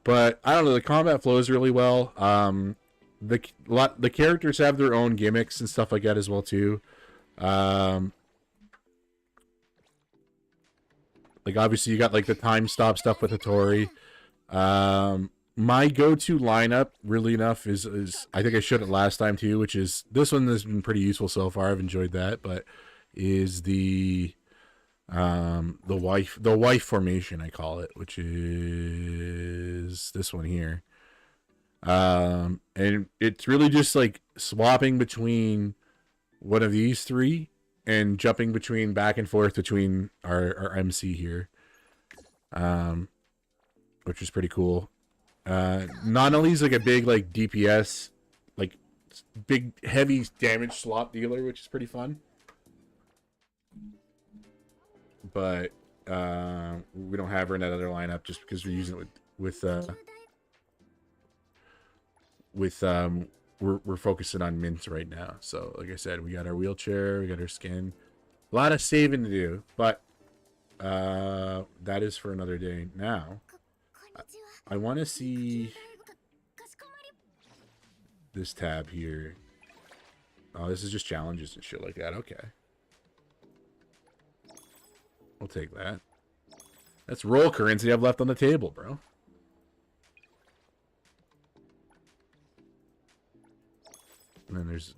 S1: But I don't know, the combat flows really well. The characters have their own gimmicks and stuff like that as well too. Like obviously you got like the time stop stuff with Hattori. My go-to lineup, really enough, is I think I showed it last time too, which is this one has been pretty useful so far. I've enjoyed that, but is the wife formation, I call it, which is this one here. And it's really just like swapping between one of these three and jumping between back and forth between our MC here, which is pretty cool. Not only is like a big like DPS, like big heavy damage slot dealer, which is pretty fun, but we don't have her in that other lineup just because we're using it we're focusing on Mint right now. So like I said, we got our wheelchair, we got our skin, a lot of saving to do, but that is for another day. Now I want to see this tab here. Oh, this is just challenges and shit like that. Okay, we'll take that. That's roll currency I've left on the table, bro. And then there's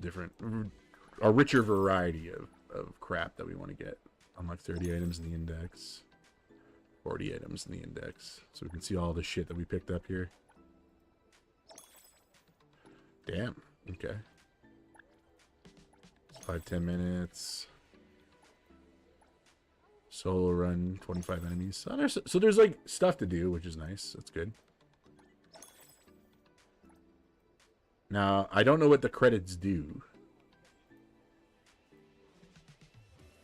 S1: a richer variety of crap that we want to get. Unlock 30 items in the index. 40 items in the index. So we can see all the shit that we picked up here. Damn. Okay. 5-10 minutes. Solo run, 25 enemies. So there's like stuff to do, which is nice. That's good. Now, I don't know what the credits do.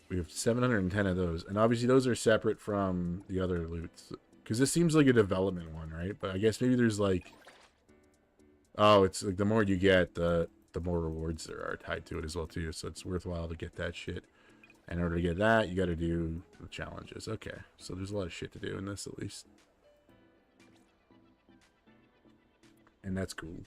S1: We have 710 of those. And obviously those are separate from the other loots. Because this seems like a development one, right? But I guess maybe there's like... Oh, it's like the more you get, the more rewards there are tied to it as well too. So it's worthwhile to get that shit. In order to get that, you got to do the challenges. Okay, so there's a lot of shit to do in this at least. And that's cool.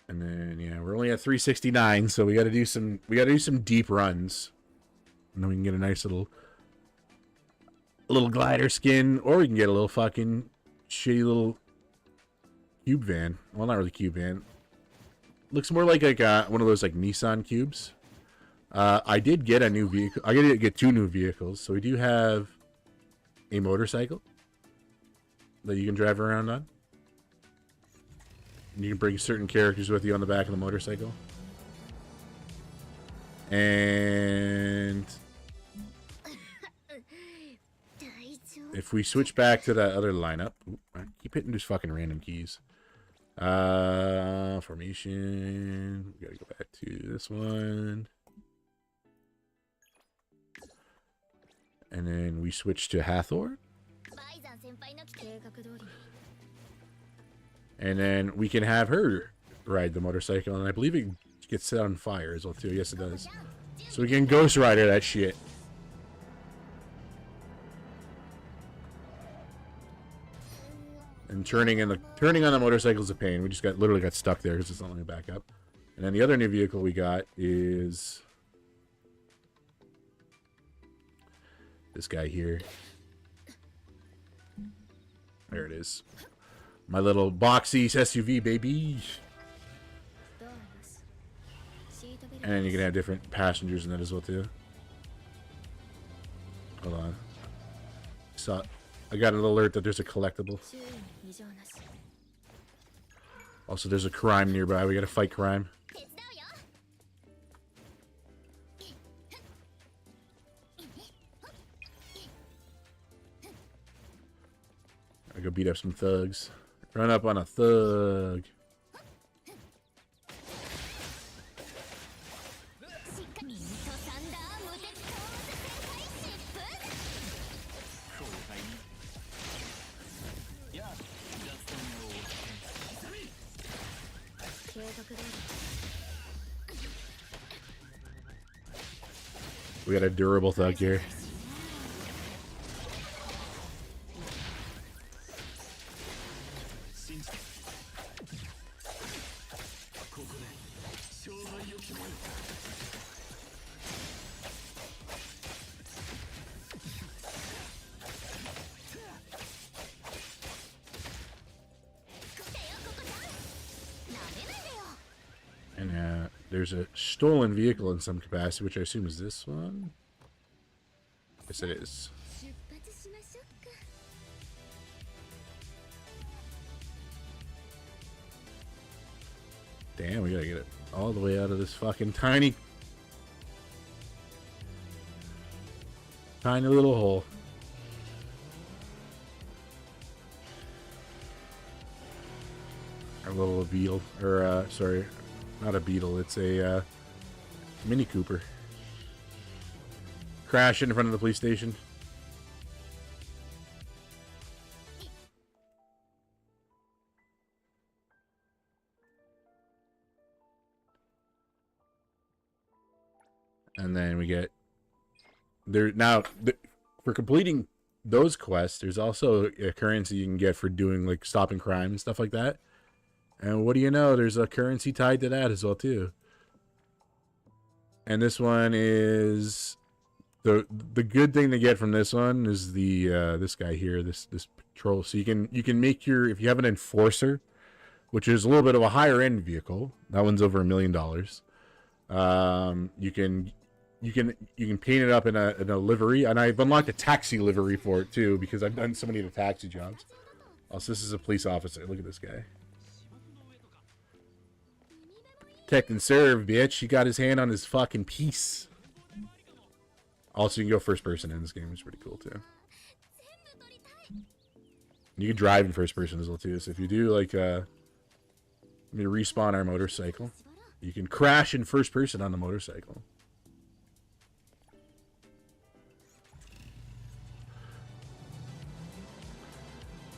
S1: And then yeah, we're only at 369, so we got to do some deep runs. And then we can get a nice little glider skin, or we can get a little fucking shitty little cube van. Well, not really cube van. looks more like one of those like Nissan cubes. I did get a new vehicle. I did get 2 new vehicles. So we do have a motorcycle that you can drive around on. And you can bring certain characters with you on the back of the motorcycle. And if we switch back to that other lineup, I keep hitting these fucking random keys. Formation. We gotta go back to this one. And then we switch to Hathor. And then we can have her ride the motorcycle. And I believe it gets set on fire as well too. Yes, it does. So we can Ghost Rider that shit. And turning on the motorcycle is a pain. We just literally got stuck there because it's not letting me back up. And then the other new vehicle we got is this guy here. There it is. My little boxy SUV, baby. And then you can have different passengers in that as well too. Hold on. I got an alert that there's a collectible. Also, there's a crime nearby. We gotta fight crime. I go beat up some thugs. Run up on a thug. We got a durable thug here. And there's a stolen vehicle in some capacity, which I assume is this one. Yes, it is. Damn, we gotta get it all the way out of this fucking tiny little hole. Our little beetle, or sorry, not a beetle. It's a Mini Cooper. Crash in front of the police station. And then we get there now for completing those quests. There's also a currency you can get for doing like stopping crime and stuff like that. And what do you know? There's a currency tied to that as well too. And this one is the good thing to get from this one is the this guy here, this patrol. So you can make your, if you have an enforcer, which is a little bit of a higher end vehicle. That one's over $1 million. You can paint it up in a livery, and I've unlocked a taxi livery for it too because I've done so many of the taxi jobs. Also, this is a police officer. Look at this guy. Protect and serve, bitch. He got his hand on his fucking piece. Also, you can go first person in this game, which is pretty cool too. You can drive in first person as well too. So if you do like let me respawn our motorcycle, you can crash in first person on the motorcycle.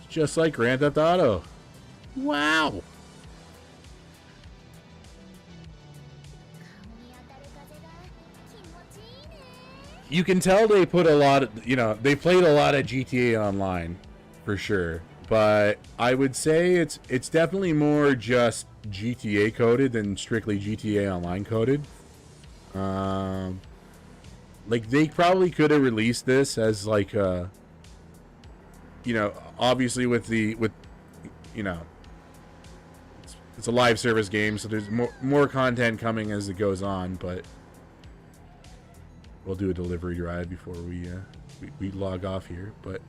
S1: Just like Grand Theft Auto. Wow. You can tell they put a lot of, they played a lot of GTA Online for sure. But I would say it's definitely more just GTA coded than strictly GTA Online coded. Like they probably could have released this as like obviously with it's it's a live service game, so there's more content coming as it goes on. But we'll do a delivery drive before we log off here. But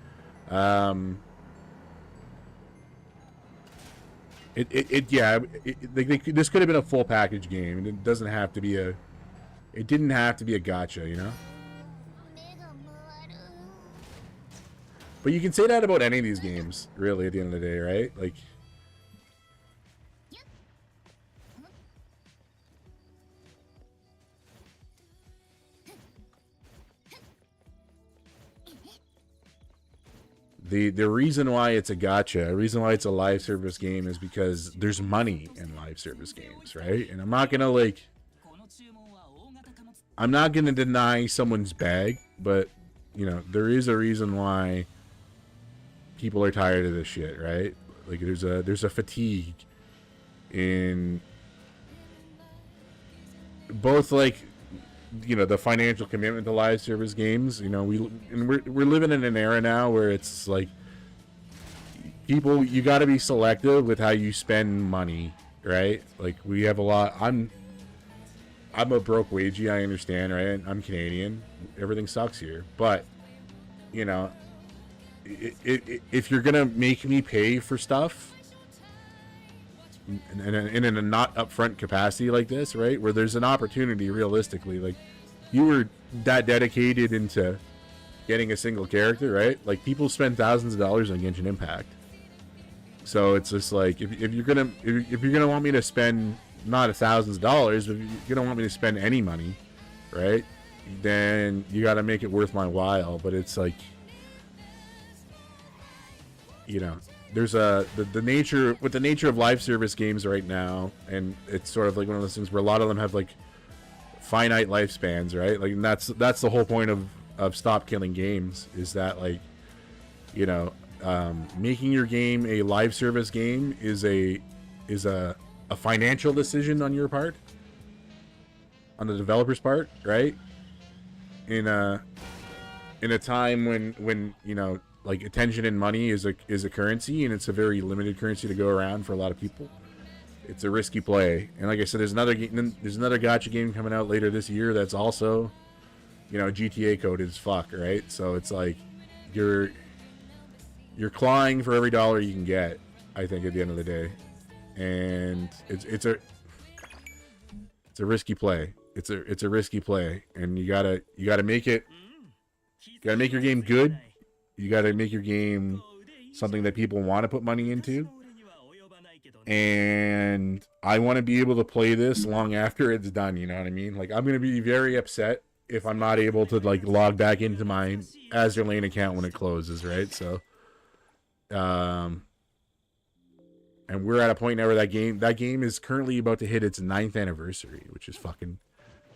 S1: this could have been a full package game. It doesn't have to be a. It didn't have to be a gacha, you know. But you can say that about any of these games, really. At the end of the day, right? Like. The reason why it's a gacha, the reason why it's a live service game is because there's money in live service games, right? And I'm not gonna deny someone's bag, but you know, there is a reason why people are tired of this shit, right? Like there's a fatigue in both, like, you know, the financial commitment to live service games. You know, we're living in an era now where it's like people, you got to be selective with how you spend money, right? Like we have a lot. I'm a broke wagey, I understand, right? I'm Canadian. Everything sucks here, but you know, if you're gonna make me pay for stuff in a not upfront capacity like this, right, where there's an opportunity, realistically, like you were that dedicated into getting a single character, right? Like people spend thousands of dollars on Genshin Impact, so it's just like if you're gonna want me to spend not thousands of dollars, but if you're gonna want me to spend any money, right, then you got to make it worth my while. But it's like, you know, there's the nature of live service games right now, and it's sort of like one of those things where a lot of them have like finite lifespans, right? Like, and that's the whole point of Stop Killing Games, is that, like, you know, making your game a live service game is a financial decision on your part, on the developer's part, right? In a time when you know, like, attention and money is a currency, and it's a very limited currency to go around for a lot of people. It's a risky play. And like I said, there's another gacha game coming out later this year that's also, you know, GTA coded as fuck, right? So it's like you're clawing for every dollar you can get, I think, at the end of the day. And it's a risky play. It's a risky play, and you gotta make it. You gotta make your game good. You gotta make your game something that people want to put money into. And I want to be able to play this long after it's done. You know what I mean? Like, I'm gonna be very upset if I'm not able to, like, log back into my Azure Lane account when it closes, right? So, and we're at a point now where that game is currently about to hit its 9th anniversary, which is fucking,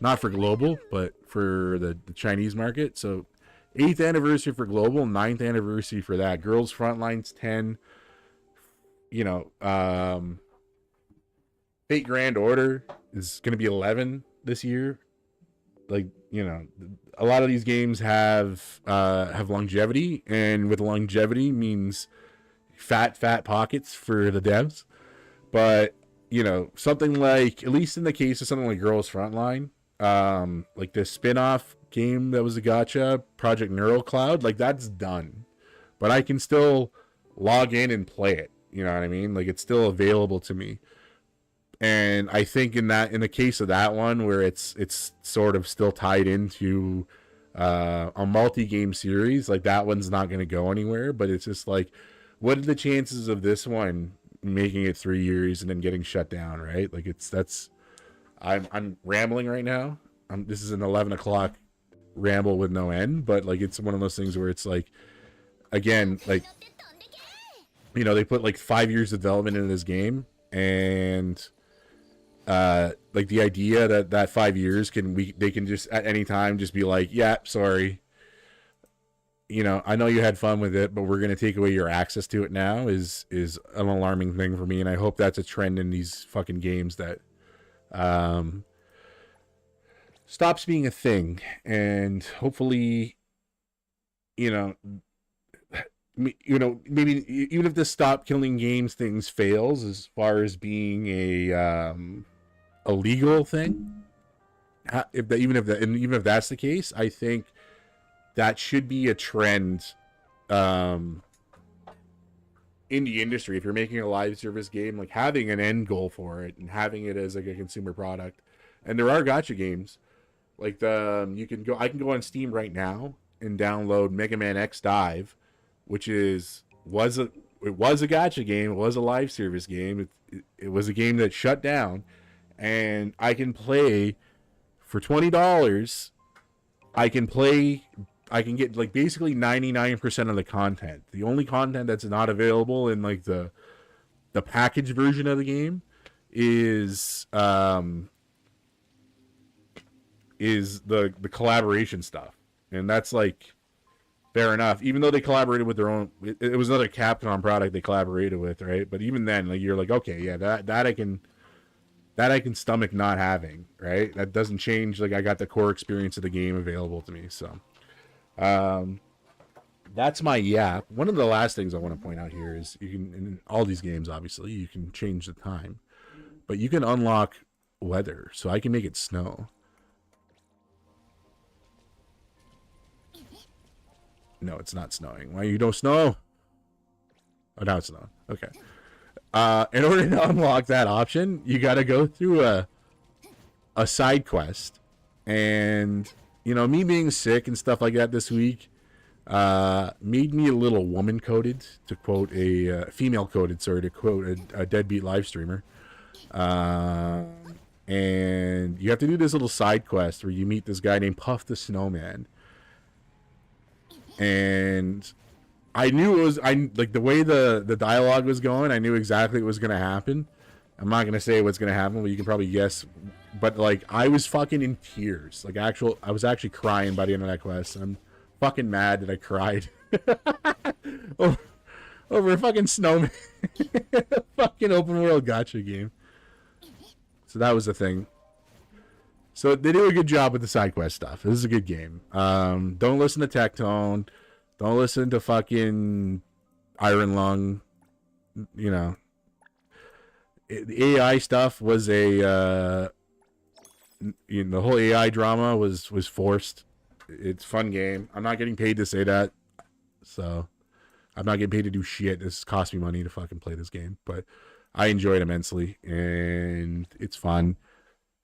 S1: not for global, but for the Chinese market. So 8th anniversary for global, 9th anniversary for that. Girls Frontline's 10. You know, Fate Grand Order is going to be 11 this year. Like, you know, a lot of these games have longevity, and with longevity means fat pockets for the devs. But, you know, something like, at least in the case of something like Girls Frontline, like the spin-off game that was a gacha, Project Neural Cloud, like, that's done. But I can still log in and play it. You know what I mean? Like, it's still available to me. And I think in the case of that one, where it's sort of still tied into a multi-game series, like, that one's not going to go anywhere. But it's just like, what are the chances of this one making it 3 years and then getting shut down, right? Like, I'm rambling right now. This is an 11 o'clock ramble with no end, but, like, it's one of those things where it's like, again, like, you know, they put like 5 years of development into this game, and like, the idea that 5 years they can just at any time just be like, yeah, sorry, you know, I know you had fun with it, but we're going to take away your access to it now, is an alarming thing for me. And I hope that's a trend in these fucking games, that stops being a thing. And hopefully, you know, you know, maybe even if the stop killing games things fails as far as being a legal thing, even if that's the case, I think that should be a trend in the industry. If you're making a live service game, like having an end goal for it and having it as like a consumer product. And there are gacha games like I can go on Steam right now and download Mega Man X Dive, which was a gacha game. It was a live service game. It was a game that shut down, and I can play for $20. I can get like basically 99% of the content. The only content that's not available in like the package version of the game is the collaboration stuff, and that's like fair enough. Even though they collaborated with their own, it was another Capcom product they collaborated with, right? But even then, like you're like, okay, yeah, that I can stomach not having, right? That doesn't change. Like I got the core experience of the game available to me, so that's my yap. One of the last things I want to point out here is you can, in all these games, obviously, you can change the time, but you can unlock weather, so I can make it snow. No, it's not snowing. Why you don't snow? Oh, now it's snowing. Okay. In order to unlock that option, you got to go through a side quest, and you know, me being sick and stuff like that this week made me a little woman coded, to quote a female coded, sorry, to quote a deadbeat live streamer. And you have to do this little side quest where you meet this guy named Puff the Snowman. And I knew it was, like the way the dialogue was going, I knew exactly what was going to happen. I'm not going to say what's going to happen, but you can probably guess. But like, I was fucking in tears. Like I was actually crying by the end of that quest. And I'm fucking mad that I cried over a fucking snowman. Fucking open world gacha game. So that was the thing. So they do a good job with the side quest stuff. This is a good game. Don't listen to Tectone. Don't listen to fucking Iron Lung. You know, the AI stuff was the whole AI drama was forced. It's a fun game. I'm not getting paid to say that, so I'm not getting paid to do shit. This cost me money to fucking play this game, but I enjoy it immensely, and it's fun.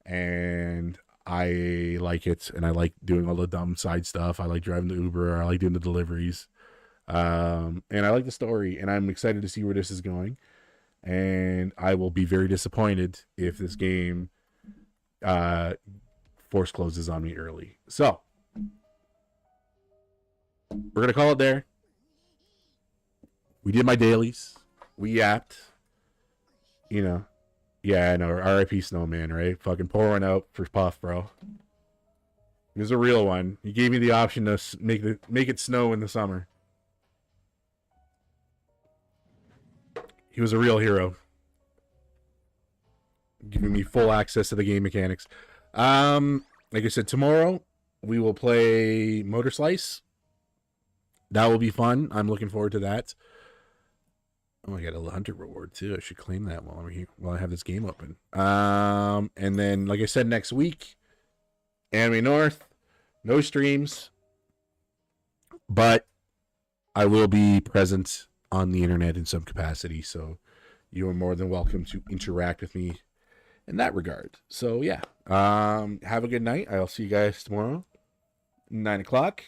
S1: And I like it, and I like doing all the dumb side stuff. I like driving the Uber. I like doing the deliveries, and I like the story. And I'm excited to see where this is going. And I will be very disappointed if this game force closes on me early. So we're gonna call it there. We did my dailies. We yapped. You know. Yeah, I know. R.I.P. Snowman, right? Fucking pour one out for Puff, bro. He was a real one. He gave me the option to make it snow in the summer. He was a real hero, giving me full access to the game mechanics. Like I said, tomorrow we will play Motor Slice. That will be fun. I'm looking forward to that. Oh, I got a hunter reward too. I should claim that while I have this game open. And then, like I said, next week, Anime North, no streams, but I will be present on the internet in some capacity. So you are more than welcome to interact with me in that regard. So yeah, have a good night. I'll see you guys tomorrow, 9:00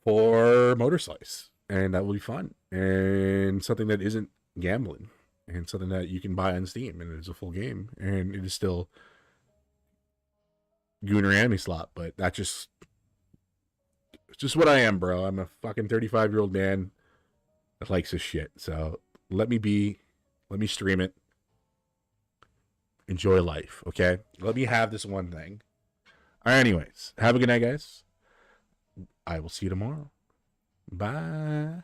S1: for Motor Slice. And that will be fun. And something that isn't gambling. And something that you can buy on Steam. And it's a full game. And it is still Gooner Anime Slot. But that's just what I am, bro. I'm a fucking 35-year-old man that likes this shit. So let me be. Let me stream it. Enjoy life, okay? Let me have this one thing. All right, anyways. Have a good night, guys. I will see you tomorrow. Bye.